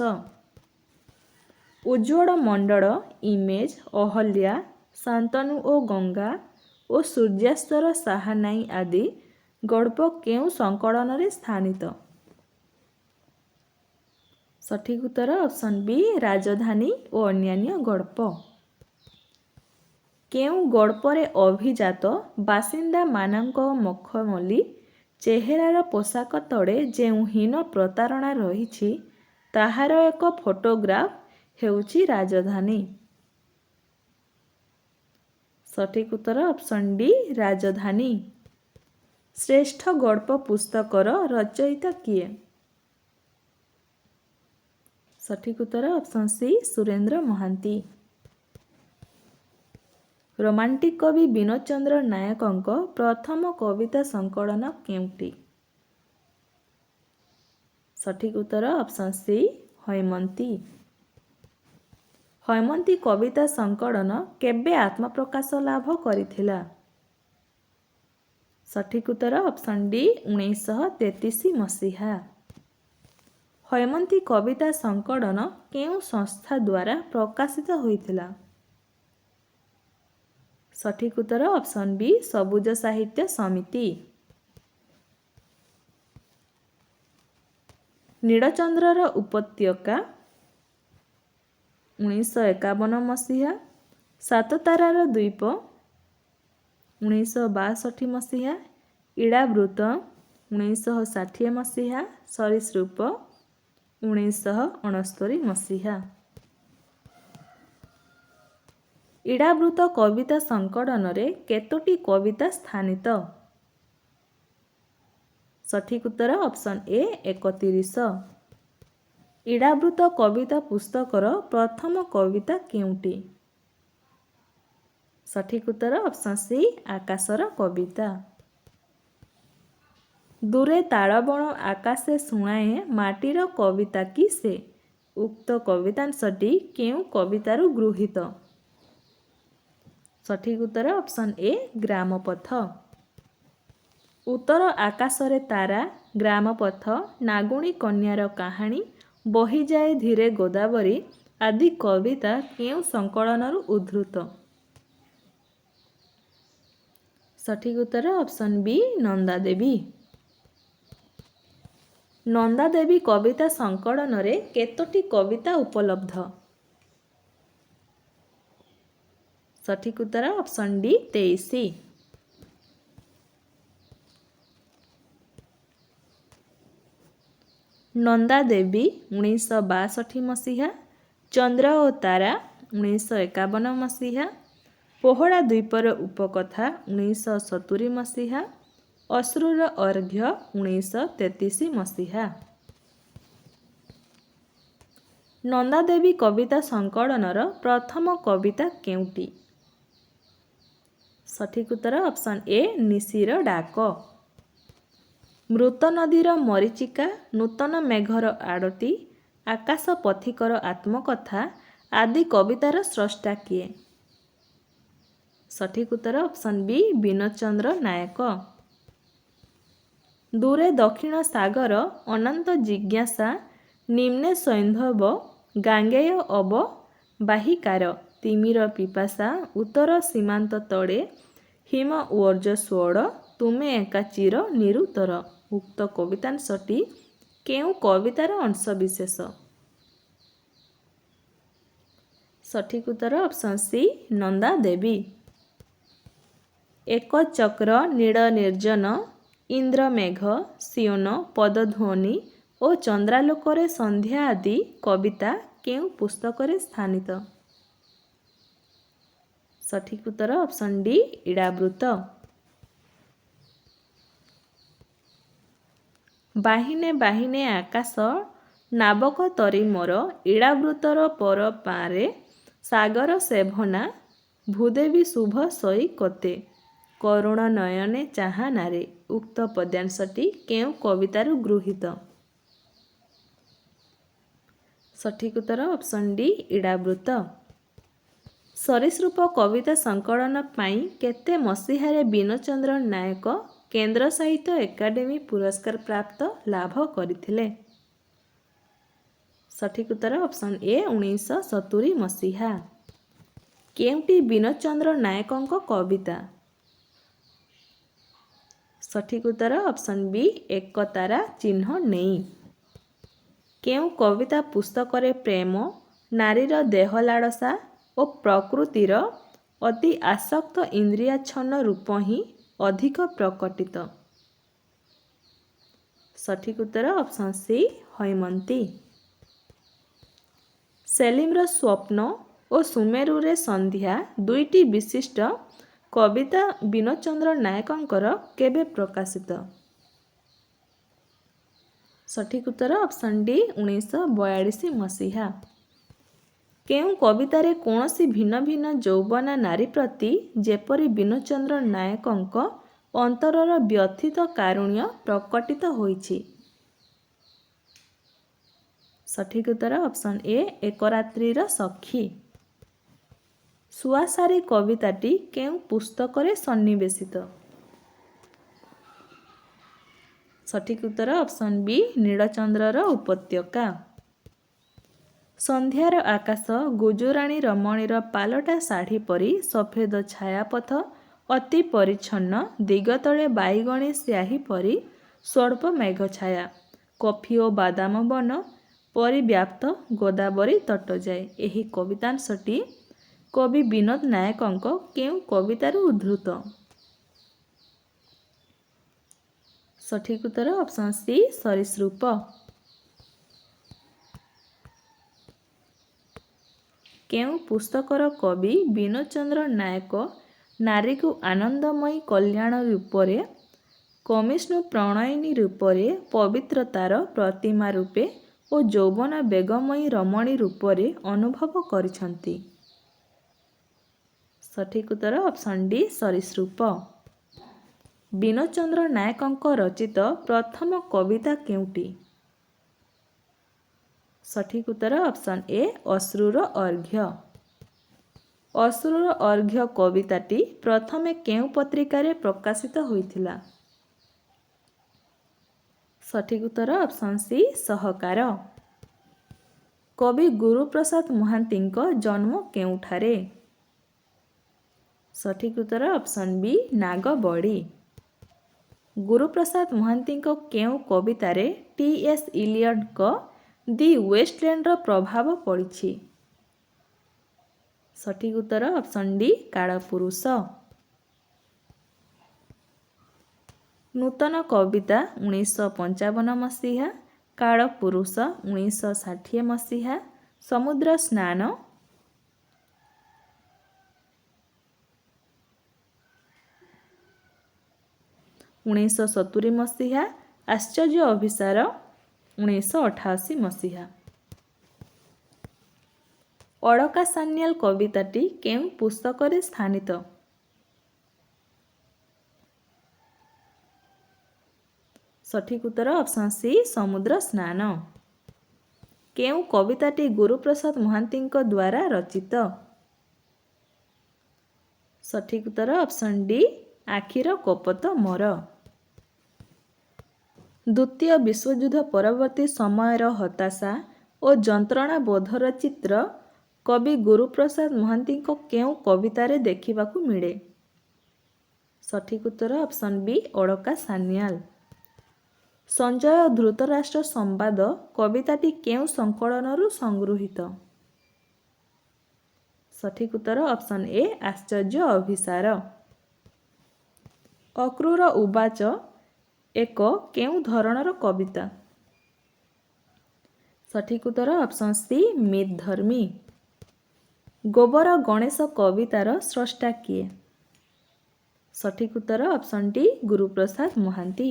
ଉଜ୍ଜଳ ମଣ୍ଡଳ, ଇମେଜ୍, ଅହଲ୍ୟା, ଶାନ୍ତନୁ ଓ ଗଙ୍ଗା ଓ ସୂର୍ଯ୍ୟାସ୍ତର ସାହାନାଇ ଆଦି ଗଳ୍ପ କେଉଁ ସଂକଳନରେ ସ୍ଥାନିତ? ସଠିକ୍ ଉତ୍ତର ଅପସନ୍ ବି ରାଜଧାନୀ ଓ ଅନ୍ୟାନ୍ୟ ଗଳ୍ପ। କେଉଁ ଗଳ୍ପରେ ଅଭିଜାତ ବାସିନ୍ଦାମାନଙ୍କ ମଖମଲି ଚେହେରାର ପୋଷାକ ତଳେ ଯେଉଁ ହୀନ ପ୍ରତାରଣା ରହିଛି ତାହାର ଏକ ଫଟୋଗ୍ରାଫ ହେଉଛି ରାଜଧାନୀ? ସଠିକ୍ ଉତ୍ତର ଅପସନ୍ ଡି ରାଜଧାନୀ। ଶ୍ରେଷ୍ଠ ଗଳ୍ପ ପୁସ୍ତକର ରଚୟିତା କିଏ? ସଠିକ୍ ଉତ୍ତର option C Surendra Mohanty. Romantic କବି ବିନୋଦ ଚନ୍ଦ୍ର ନାୟକଙ୍କ ପ୍ରଥମ କବିତା ସଂକଳନ କେଉଁଟି? ସଠିକ୍ ଉତ୍ତର ଅପସନ୍ ସି ହୈମନ୍ତୀ। ହୈମନ୍ତୀ କବିତା ସଂକଳନ କେବେ ଆତ୍ମପ୍ରକାଶ ଲାଭ କରିଥିଲା? ସଠିକ୍ ଉତ୍ତର ଅପସନ୍ ଡି 1933 ମସିହା। ହୈମନ୍ତୀ କବିତା ସଂକଳନ କେଉଁ ସଂସ୍ଥା ଦ୍ୱାରା ପ୍ରକାଶିତ ହୋଇଥିଲା? ସଠିକ୍ ଉତ୍ତର ଅପସନ୍ ବି ସବୁଜ ସାହିତ୍ୟ ସମିତି। ନୀଳଚନ୍ଦ୍ରର ଉପତ୍ୟକା 1951 ମସିହା। ସାତତାରାର ଦ୍ୱୀପ 1962 ମସିହା। ଇଡ଼ାବୃତ 1960 ମସିହା। ସରୀସୃପ 1969 ମସିହା। ଇଡ଼ାବୃତ କବିତା ସଂକଳନରେ କେତୋଟି କବିତା ସ୍ଥାନିତ? ସଠିକ୍ ଉତ୍ତର ଅପସନ୍ ଏ 31। ଇଡ଼ାବୃତ କବିତା ପୁସ୍ତକର ପ୍ରଥମ କବିତା କେଉଁଟି? ସଠିକ୍ ଉତ୍ତର ଅପସନ୍ ସି ଆକାଶର କବିତା। ଦୂରେ ତାଳବଣ ଆକାଶେ ଶୁଣାଏ ମାଟିର କବିତା କି ସେ? ଉକ୍ତ କବିତାଂଶଟି କେଉଁ କବିତାରୁ ଗୃହୀତ? ସଠିକ୍ ଉତ୍ତର ଅପସନ୍ ଏ ଗ୍ରାମପଥ। ଉତ୍ତର ଆକାଶରେ ତାରା, ଗ୍ରାମପଥ, ନାଗୁଣୀ କନ୍ୟାର କାହାଣୀ, ବହିଯାଏ ଧୀରେ ଗୋଦାବରୀ ଆଦି କବିତା କେଉଁ ସଂକଳନରୁ ଉଦ୍ଧୃତ? ସଠିକ୍ ଉତ୍ତର ଅପସନ୍ ବି ନନ୍ଦାଦେବୀ। ନନ୍ଦାଦେବୀ କବିତା ସଂକଳନରେ କେତୋଟି କବିତା ଉପଲବ୍ଧ? ସଠିକ୍ ଉତ୍ତର ଅପସନ୍ ଡି 23। ନନ୍ଦାଦେବୀ 1962 ମସିହା। ଚନ୍ଦ୍ର ଓ ତାରା 1951 ମସିହା। ପୋହଳା ଦ୍ୱୀପର ଉପକଥା 1970 ମସିହା। ଅଶ୍ରୁର ଅର୍ଘ୍ୟ 1933 ମସିହା। ନନ୍ଦାଦେବୀ କବିତା ସଂକଳନର ପ୍ରଥମ କବିତା କେଉଁଟି? ସଠିକ୍ ଉତ୍ତର ଅପସନ୍ ଏ ନିଶିର ଡାକ। ମୃତ ନଦୀର ମରୀଚିକା, ନୂତନ ମେଘର ଆଡ଼ତି, ଆକାଶ ପଥିକର ଆତ୍ମକଥା ଆଦି କବିତାର ସ୍ରଷ୍ଟା କିଏ? ସଠିକ୍ ଉତ୍ତର ଅପସନ୍ ବି ବିନୋଦଚନ୍ଦ୍ର ନାୟକ। ଦୂରେ ଦକ୍ଷିଣ ସାଗର ଅନନ୍ତ ଜିଜ୍ଞାସା, ନିମ୍ନେ ସୈନ୍ଧବ ଗାଙ୍ଗେୟ ଅବବାହିକାର, ତିମିର ପିପାସା ଉତ୍ତର ସୀମାନ୍ତ ତଳେ, ହିମ ଊର୍ଜ୍ୱସ୍ୱଳ ତୁମେ ଏକା ଚିର ନିରୁତ୍ତର। ଉକ୍ତ କବିତାଂଶଟି କେଉଁ କବିତାର ଅଂଶବିଶେଷ? ସଠିକ୍ ଉତ୍ତର ଅପସନ୍ ସି ନନ୍ଦାଦେବୀ। ଏକ ଚକ୍ର, ନୀଳ ନିର୍ଜନ, ଇନ୍ଦ୍ରମେଘ, ସିଓନ, ପଦଧ୍ୱନି ଓ ଚନ୍ଦ୍ରାଲୋକରେ ସନ୍ଧ୍ୟା ଆଦି କବିତା କେଉଁ ପୁସ୍ତକରେ ସ୍ଥାନିତ? ସଠିକ୍ ଉତ୍ତର ଅପସନ୍ ଡି ଇଡ଼ାବୃତ। ବାହିନେ ବାହିନେ ଆକାଶ ନାବକ ତରି ମୋର, ଇଡ଼ାବୃତର ପର ପାରେ ସାଗର ସେଭନା, ଭୂଦେବୀ ଶୁଭ ସଇ କୋତେ, କରୁଣ ନୟନେ ଚାହାଁ ନାରେ। ଉକ୍ତ ପଦ୍ୟାଂଶଟି କେଉଁ କବିତାରୁ ଗୃହୀତ? ସଠିକ୍ ଉତ୍ତର ଅପସନ୍ ଡି ଇଡ଼ାବୃତ। ସରୀସୃପ କବିତା ସଂକଳନ ପାଇଁ କେତେ ମସିହାରେ ବିନୋଦଚନ୍ଦ୍ର ନାୟକ କେନ୍ଦ୍ର ସାହିତ୍ୟ ଏକାଡେମୀ ପୁରସ୍କାର ପ୍ରାପ୍ତ ଲାଭ କରିଥିଲେ? ସଠିକ୍ ଉତ୍ତର ଅପସନ୍ ଏ 1970 ମସିହା। କେଉଁଟି ବିନୋଦଚନ୍ଦ୍ର ନାୟକଙ୍କ କବିତା? ସଠିକ୍ ଉତ୍ତର ଅପସନ୍ ବି ଏକ ତାରା ଚିହ୍ନ ନେଇ। କେଉଁ କବିତା ପୁସ୍ତକରେ ପ୍ରେମ, ନାରୀର ଦେହ ଲାଳସା ଓ ପ୍ରକୃତିର ଅତି ଆସକ୍ତ ଇନ୍ଦ୍ରିୟାଚ୍ଛନ୍ନ ରୂପ ହିଁ ଅଧିକ ପ୍ରକଟିତ? ସଠିକ୍ ଉତ୍ତର ଅପସନ୍ ସି ହୈମନ୍ତୀ। ସେଲିମ୍ର ସ୍ୱପ୍ନ ଓ ସୁମେରୁରେ ସନ୍ଧ୍ୟା ଦୁଇଟି ବିଶିଷ୍ଟ କବିତା ବିନୋଦଚନ୍ଦ୍ର ନାୟକଙ୍କର କେବେ ପ୍ରକାଶିତ? ସଠିକ୍ ଉତ୍ତର ଅପସନ୍ ଡି 1942 ମସିହା। କେଉଁ କବିତାରେ କୌଣସି ଭିନ୍ନ ଭିନ୍ନ ଯୌବନା ନାରୀ ପ୍ରତି ଯେପରି ବିନୋଦଚନ୍ଦ୍ର ନାୟକଙ୍କ ଅନ୍ତରର ବ୍ୟଥିତ କାରୁଣ୍ୟ ପ୍ରକଟିତ ହୋଇଛି? ସଠିକ୍ ଉତ୍ତର ଅପସନ୍ ଏ ଏକ ରାତ୍ରିର ସଖୀ। ସୁଆସାରୀ କବିତାଟି କେଉଁ ପୁସ୍ତକରେ ସନ୍ନିବେଶିତ? ସଠିକ୍ ଉତ୍ତର ଅପସନ୍ ବି ନୀଳଚନ୍ଦ୍ରର ଉପତ୍ୟକା। ସନ୍ଧ୍ୟାର ଆକାଶ ଗୁଜୁରାଣୀ ରମଣୀର ପାଲଟା ଶାଢ଼ୀ ପରି ସଫେଦ ଛାୟାପଥ ଅତି ପରିଚ୍ଛନ୍ନ ଦିଗତଳେ ବାଇଗଣୀ ସ୍ୟାହି ପରି ସ୍ୱଳ୍ପ ମେଘଛାୟା କଫି ଓ ବାଦାମ ବନ ପରିବ୍ୟାପ୍ତ ଗୋଦାବରୀ ତଟ ଯାଏ। ଏହି କବିତାଂଶଟି କବି ବିନୋଦ ନାୟକଙ୍କ କେଉଁ କବିତାରୁ ଉଦ୍ଧୃତ? ସଠିକ୍ ଉତ୍ତର ଅପସନ୍ ସି ସରୀସୃପ। କେଉଁ ପୁସ୍ତକର କବି ବିନୋଦ ଚନ୍ଦ୍ର ନାୟକ ନାରୀକୁ ଆନନ୍ଦମୟୀ କଲ୍ୟାଣ ରୂପରେ କମିଷ୍ଣୁ ପ୍ରଣୟିନୀ ରୂପରେ ପବିତ୍ରତାର ପ୍ରତିମା ରୂପେ ଓ ଯୌବନ ବେଗମୟୀ ରମଣୀ ରୂପରେ ଅନୁଭବ କରିଛନ୍ତି? ସଠିକ୍ ଉତ୍ତର ଅପସନ୍ ଡି ସରୀସୃପ। ବିନୋଦ ଚନ୍ଦ୍ର ନାୟକଙ୍କ ରଚିତ ପ୍ରଥମ କବିତା କେଉଁଟି? ସଠିକ୍ ଉତ୍ତର ଅପସନ୍ ଏ ଅଶ୍ରୁର ଅର୍ଘ୍ୟ। ଅଶ୍ରୁର ଅର୍ଘ୍ୟ କବିତାଟି ପ୍ରଥମେ କେଉଁ ପତ୍ରିକାରେ ପ୍ରକାଶିତ ହୋଇଥିଲା? ସଠିକ୍ ଉତ୍ତର ଅପସନ୍ ସି ସହକାର। କବି ଗୁରୁପ୍ରସାଦ ମହାନ୍ତିଙ୍କ ଜନ୍ମ କେଉଁଠାରେ? ସଠିକ୍ ଉତ୍ତର ଅପସନ୍ ବି ନାଗବଡ଼ି। ଗୁରୁପ୍ରସାଦ ମହାନ୍ତିଙ୍କ କେଉଁ କବିତାରେ ଟି.ଏସ୍. ଇଲିୟଟ୍ଙ୍କ ଦି ୱେଷ୍ଟଲ୍ୟାଣ୍ଡର ପ୍ରଭାବ ପଡ଼ିଛି? ସଠିକ୍ ଉତ୍ତର ଅପସନ୍ ଡି କାଳପୁରୁଷ। ନୂତନ କବିତା 1955 ମସିହା, କାଳପୁରୁଷ 1960 ମସିହା, ସମୁଦ୍ର ସ୍ନାନ 1970 ମସିହା, ଆଶ୍ଚର୍ଯ୍ୟ ଅଭିସାର 1988 ମସିହା। ଅଳକା ସାନ୍ୟାଲ କବିତାଟି କେଉଁ ପୁସ୍ତକରେ ସ୍ଥାନିତ? ସଠିକ୍ ଉତ୍ତର ଅପସନ୍ ସି ସମୁଦ୍ର ସ୍ନାନ। କେଉଁ କବିତାଟି ଗୁରୁପ୍ରସାଦ ମହାନ୍ତିଙ୍କ ଦ୍ୱାରା ରଚିତ? ସଠିକ୍ ଉତ୍ତର ଅପସନ୍ ଡି ଆଖିର କୋପତ ମୋର। ଦ୍ୱିତୀୟ ବିଶ୍ୱଯୁଦ୍ଧ ପରବର୍ତ୍ତୀ ସମୟର ହତାଶା ଓ ଯନ୍ତ୍ରଣା ବୋଧର ଚିତ୍ର କବି ଗୁରୁପ୍ରସାଦ ମହାନ୍ତିଙ୍କ କେଉଁ କବିତାରେ ଦେଖିବାକୁ ମିଳେ? ସଠିକ୍ ଉତ୍ତର ଅପସନ୍ ବି ଅଳକା ସାନ୍ୟାଲ। ସଞ୍ଜୟ ଧୃତରାଷ୍ଟ୍ର ସମ୍ବାଦ କବିତାଟି କେଉଁ ସଂକଳନରୁ ସଂଗୃହୀତ? ସଠିକ୍ ଉତ୍ତର ଅପସନ୍ ଏ ଆଶ୍ଚର୍ଯ୍ୟ ଅଭିସାର। ଅକ୍ରୂର ଉବାଚ ଏକ କେଉଁ ଧରଣର କବିତା? ସଠିକ୍ ଉତ୍ତର ଅପସନ୍ ସି ମିତଧର୍ମୀ। ଗୋବର ଗଣେଶ କବିତାର ସ୍ରଷ୍ଟା କିଏ? ସଠିକ୍ ଉତ୍ତର ଅପସନ୍ ଡି ଗୁରୁପ୍ରସାଦ ମହାନ୍ତି।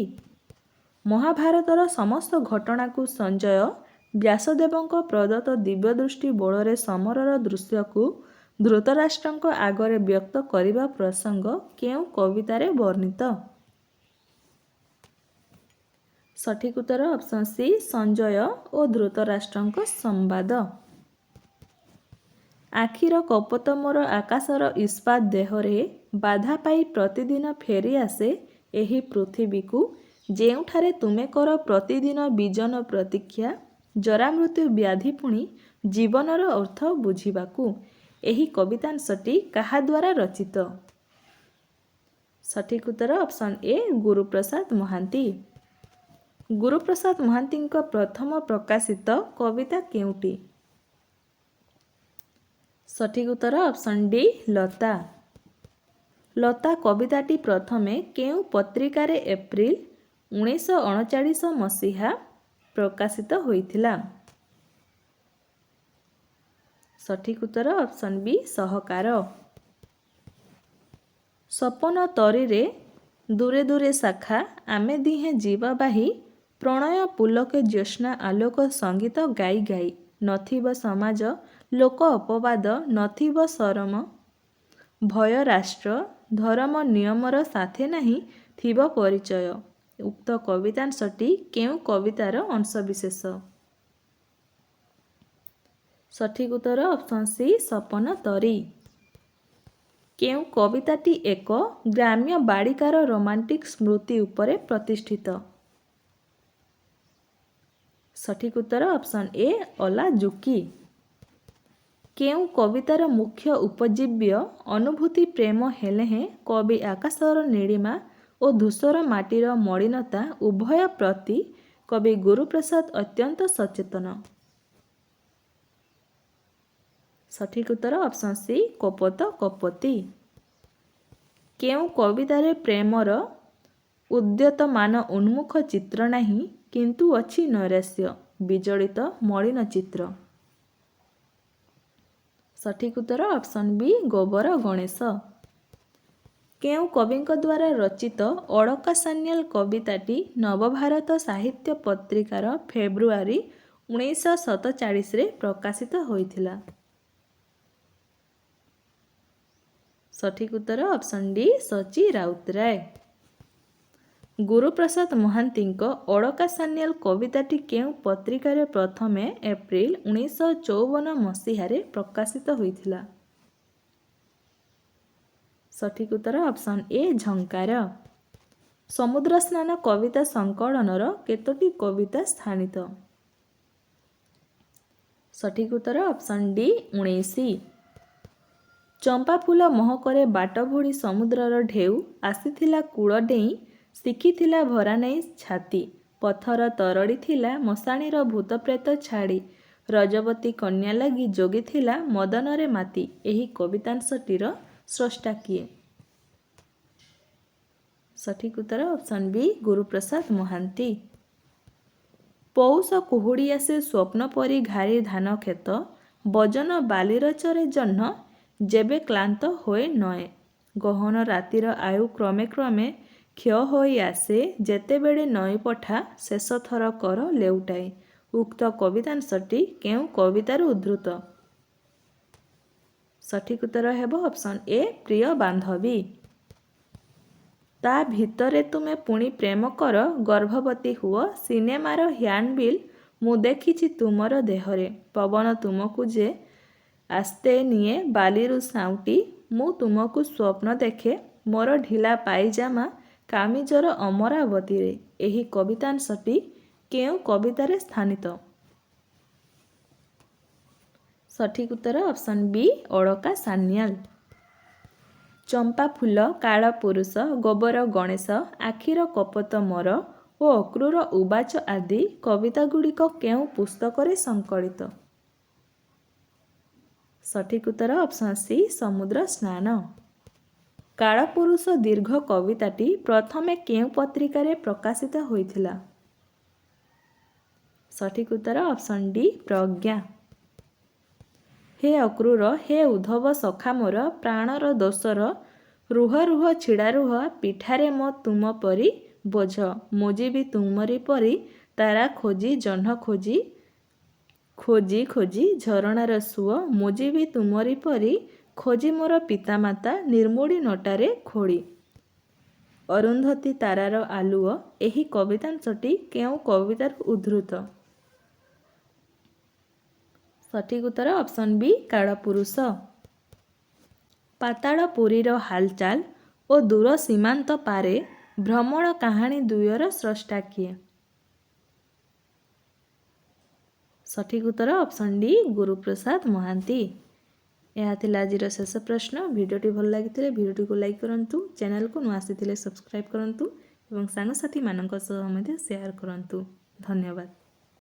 ମହାଭାରତର ସମସ୍ତ ଘଟଣାକୁ ସଞ୍ଜୟ ବ୍ୟାସଦେବଙ୍କ ପ୍ରଦତ୍ତ ଦିବ୍ୟଦୃଷ୍ଟି ବଳରେ ସମରର ଦୃଶ୍ୟକୁ ଧୃତରାଷ୍ଟ୍ରଙ୍କ ଆଗରେ ବ୍ୟକ୍ତ କରିବା ପ୍ରସଙ୍ଗ କେଉଁ କବିତାରେ ବର୍ଣ୍ଣିତ? ସଠିକ୍ ଉତ୍ତର ଅପସନ୍ ସି ସଞ୍ଜୟ ଓ ଧୃତରାଷ୍ଟ୍ରଙ୍କ ସମ୍ବାଦ। ଆଖିର କପୋତ ମୋର ଆକାଶର ଇସ୍ପାତ ଦେହରେ ବାଧା ପାଇ ପ୍ରତିଦିନ ଫେରି ଆସେ ଏହି ପୃଥିବୀକୁ ଯେଉଁଠାରେ ତୁମେ କର ପ୍ରତିଦିନ ବିଜନ ପ୍ରତୀକ୍ଷା ଜରାମୃତ୍ୟୁ ବ୍ୟାଧି ପୁଣି ଜୀବନର ଅର୍ଥ ବୁଝିବାକୁ। ଏହି କବିତାଂଶଟି କାହା ଦ୍ୱାରା ରଚିତ? ସଠିକ୍ ଉତ୍ତର ଅପସନ୍ ଏ ଗୁରୁପ୍ରସାଦ ମହାନ୍ତି। ଗୁରୁପ୍ରସାଦ ମହାନ୍ତିଙ୍କ ପ୍ରଥମ ପ୍ରକାଶିତ କବିତା କେଉଁଟି? ସଠିକ୍ ଉତ୍ତର ଅପସନ୍ ଡି ଲତା। ଲତା କବିତାଟି ପ୍ରଥମେ କେଉଁ ପତ୍ରିକାରେ ଏପ୍ରିଲ 1939 ମସିହା ପ୍ରକାଶିତ ହୋଇଥିଲା? ସଠିକ୍ ଉତ୍ତର ଅପସନ୍ ବି ସହକାର। ସପନ ତରିରେ ଦୂରେ ଦୂରେ ଶାଖା ଆମେ ଦିହେଁ ଯିବା ବାହି ପ୍ରଣୟ ପୁଲକେ ଜ୍ୟୋତ୍ସ୍ନା ଆଲୋକ ସଙ୍ଗୀତ ଗାଇ ଗାଇ ନଥିବ ସମାଜ ଲୋକ ଅପବାଦ ନଥିବ ସରମ ଭୟ ରାଷ୍ଟ୍ର ଧରମ ନିୟମର ସାଥେ ନାହିଁ ଥିବ ପରିଚୟ। ଉକ୍ତ କବିତାଂଶଟି କେଉଁ କବିତାର ଅଂଶବିଶେଷ? ସଠିକ୍ ଉତ୍ତର ଅପସନ୍ ସି ସପନ ତରୀ। କେଉଁ କବିତାଟି ଏକ ଗ୍ରାମ୍ୟ ବାଳିକାର ରୋମାଣ୍ଟିକ୍ ସ୍ମୃତି ଉପରେ ପ୍ରତିଷ୍ଠିତ? ସଠିକ୍ ଉତ୍ତର ଅପସନ୍ ଏ ଅଲାଜୁକି। କେଉଁ କବିତାର ମୁଖ୍ୟ ଉପଜୀବ୍ୟ ଅନୁଭୂତି ପ୍ରେମ ହେଲେ ହେଁ କବି ଆକାଶର ନୀଳିମା ଓ ଧୂସର ମାଟିର ମଳିନତା ଉଭୟ ପ୍ରତି କବି ଗୁରୁପ୍ରସାଦ ଅତ୍ୟନ୍ତ ସଚେତନ? ସଠିକ୍ ଉତ୍ତର ଅପସନ୍ ସି କୋପତ କପୋତୀ। କେଉଁ କବିତାରେ ପ୍ରେମର ଉଦ୍ୟତମାନ ଉନ୍ମୁଖ ଚିତ୍ର ନାହିଁ କିନ୍ତୁ ଅଛି ନୈରାଶ୍ୟ ବିଜଡ଼ିତ ମଳିନ ଚିତ୍ର? ସଠିକ୍ ଉତ୍ତର ଅପସନ୍ ବି ଗୋବର ଗଣେଶ। କେଉଁ କବିଙ୍କ ଦ୍ୱାରା ରଚିତ ଅଳକା ସାନ୍ୟାଲ କବିତାଟି ନବଭାରତ ସାହିତ୍ୟ ପତ୍ରିକାର ଫେବୃଆରୀ 1947ରେ ପ୍ରକାଶିତ ହୋଇଥିଲା? ସଠିକ୍ ଉତ୍ତର ଅପସନ୍ ଡି ସଚି ରାଉତରାୟ। ଗୁରୁପ୍ରସାଦ ମହାନ୍ତିଙ୍କ ଅଳକା ସାନ୍ୟାଲ କବିତାଟି କେଉଁ ପତ୍ରିକାରେ ପ୍ରଥମେ ଏପ୍ରିଲ 1954 ମସିହାରେ ପ୍ରକାଶିତ ହୋଇଥିଲା? ସଠିକ୍ ଉତ୍ତର ଅପସନ୍ ଏ ଝଙ୍କାର। ସମୁଦ୍ର ସ୍ନାନ କବିତା ସଂକଳନର କେତୋଟି କବିତା ସ୍ଥାନିତ? ସଠିକ୍ ଉତ୍ତର ଅପସନ୍ ଡି 19। ଚମ୍ପା ଫୁଲ ମହକରେ ବାଟ ଭୁଡ଼ି ସମୁଦ୍ରର ଢେଉ ଆସିଥିଲା କୂଳ ଡେଇଁ ଶିଖିଥିଲା ଭରା ନେଇ ଛାତି ପଥର ତରଡ଼ି ଥିଲା ମଶାଣିର ଭୂତ ପ୍ରେତ ଛାଡ଼ି ରଜବତୀ କନ୍ୟା ଲାଗି ଯୋଗିଥିଲା ମଦନରେ ମାତି। ଏହି କବିତାଂଶଟିର ସ୍ରଷ୍ଟା କିଏ? ସଠିକ୍ ଉତ୍ତର ଅପସନ୍ ବି ଗୁରୁପ୍ରସାଦ ମହାନ୍ତି। ପୌଷ କୁହୁଡ଼ି ଆସେ ସ୍ୱପ୍ନ ପରି ଘାରି ଧାନ କ୍ଷେତ ବଜନ ବାଲିର ଚରେ ଜହ୍ନ ଯେବେ କ୍ଳାନ୍ତ ହୋଇ ନଏ ଗହନ ରାତିର ଆୟୁ କ୍ରମେ କ୍ରମେ କ୍ଷୟ ହୋଇ ଆସେ ଯେତେବେଳେ ନଈ ପଠା ଶେଷ ଥର କର ଲେଉଟାଏ। ଉକ୍ତ କବିତାଂଶଟି କେଉଁ କବିତାରୁ ଉଦ୍ଧୃତ? ସଠିକ୍ ଉତ୍ତର ହେବ ଅପସନ୍ ଏ ପ୍ରିୟ ବାନ୍ଧବୀ। ତା ଭିତରେ ତୁମେ ପୁଣି ପ୍ରେମ କର ଗର୍ଭବତୀ ହୁଅ ସିନେମାର ହ୍ୟାଣ୍ଡବିଲ୍ ମୁଁ ଦେଖିଛି ତୁମର ଦେହରେ ପବନ ତୁମକୁ ଯେ ଆସ୍ତେ ନିଏ ବାଲିରୁ ସାଉଁଟି ମୁଁ ତୁମକୁ ସ୍ୱପ୍ନ ଦେଖେ ମୋର ଢିଲା ପାଇଜାମା କାମିଜର ଅମରାବତୀରେ। ଏହି କବିତାଂଶଟି କେଉଁ କବିତାରେ ସ୍ଥାନିତ? ସଠିକ୍ ଉତ୍ତର ଅପସନ୍ ବି ଅଳକା ସାନ୍ୟାଲ। ଚମ୍ପା ଫୁଲ କାଳପୁରୁଷ ଗୋବର ଗଣେଶ ଆଖିର କପୋତ ମୋର ଓ ଅକ୍ରୂର ଉବାଚ ଆଦି କବିତାଗୁଡ଼ିକ କେଉଁ ପୁସ୍ତକରେ ସଂକଳିତ? ସଠିକ୍ ଉତ୍ତର ଅପସନ୍ ସି ସମୁଦ୍ର ସ୍ନାନ। କାଳପୁରୁଷ ଦୀର୍ଘ କବିତାଟି ପ୍ରଥମେ କେଉଁ ପତ୍ରିକାରେ ପ୍ରକାଶିତ ହୋଇଥିଲା? ସଠିକ୍ ଉତ୍ତର ଅପସନ୍ ଡି ପ୍ରଜ୍ଞା। ହେ ଅକ୍ରୂର ହେ ଉଦ୍ଧବ ସଖା ମୋର ପ୍ରାଣର ଦୋସର ରୁହ ରୁହ ଛିଡ଼ା ରୁହ ପିଠାରେ ମୋ ତୁମ ପରି ବୋଝ ମୁଁ ଯିବି ତୁମରି ପରି ତାରା ଖୋଜି ଜହ୍ନ ଖୋଜି ଖୋଜି ଖୋଜି ଝରଣାର ସୁଅ ମୁଁ ଯିବି ତୁମରି ପରି ଖୋଜି ମୋର ପିତାମାତା ନିର୍ମୋଡ଼ି ନଟାରେ ଖୋଳି ଅରୁନ୍ଧତୀ ତାରାର ଆଲୁଅ। ଏହି କବିତାଂଶଟି କେଉଁ କବିତାରୁ ଉଦ୍ଧୃତ? ସଠିକ୍ ଉତ୍ତର ଅପସନ୍ ବି କାଳପୁରୁଷ। ପାତାଳ ପୁରୀର ହାଲଚାଲ ଓ ଦୂର ସୀମାନ୍ତ ପାରେ ଭ୍ରମଣ କାହାଣୀ ଦୁଇର ସ୍ରଷ୍ଟା କିଏ? ସଠିକ୍ ଉତ୍ତର ଅପସନ୍ ଡି ଗୁରୁପ୍ରସାଦ ମହାନ୍ତି। ଏହା ଥିଲା ଆଜିର ଶେଷ ପ୍ରଶ୍ନ। ଭିଡ଼ିଓଟି ଭଲ ଲାଗିଥିଲେ ଭିଡ଼ିଓଟିକୁ ଲାଇକ୍ କରନ୍ତୁ, ଚ୍ୟାନେଲକୁ ନୂଆ ଆସିଥିଲେ ସବସ୍କ୍ରାଇବ୍ କରନ୍ତୁ ଏବଂ ସାଙ୍ଗସାଥିମାନଙ୍କ ସହ ମଧ୍ୟ ସେୟାର କରନ୍ତୁ। ଧନ୍ୟବାଦ।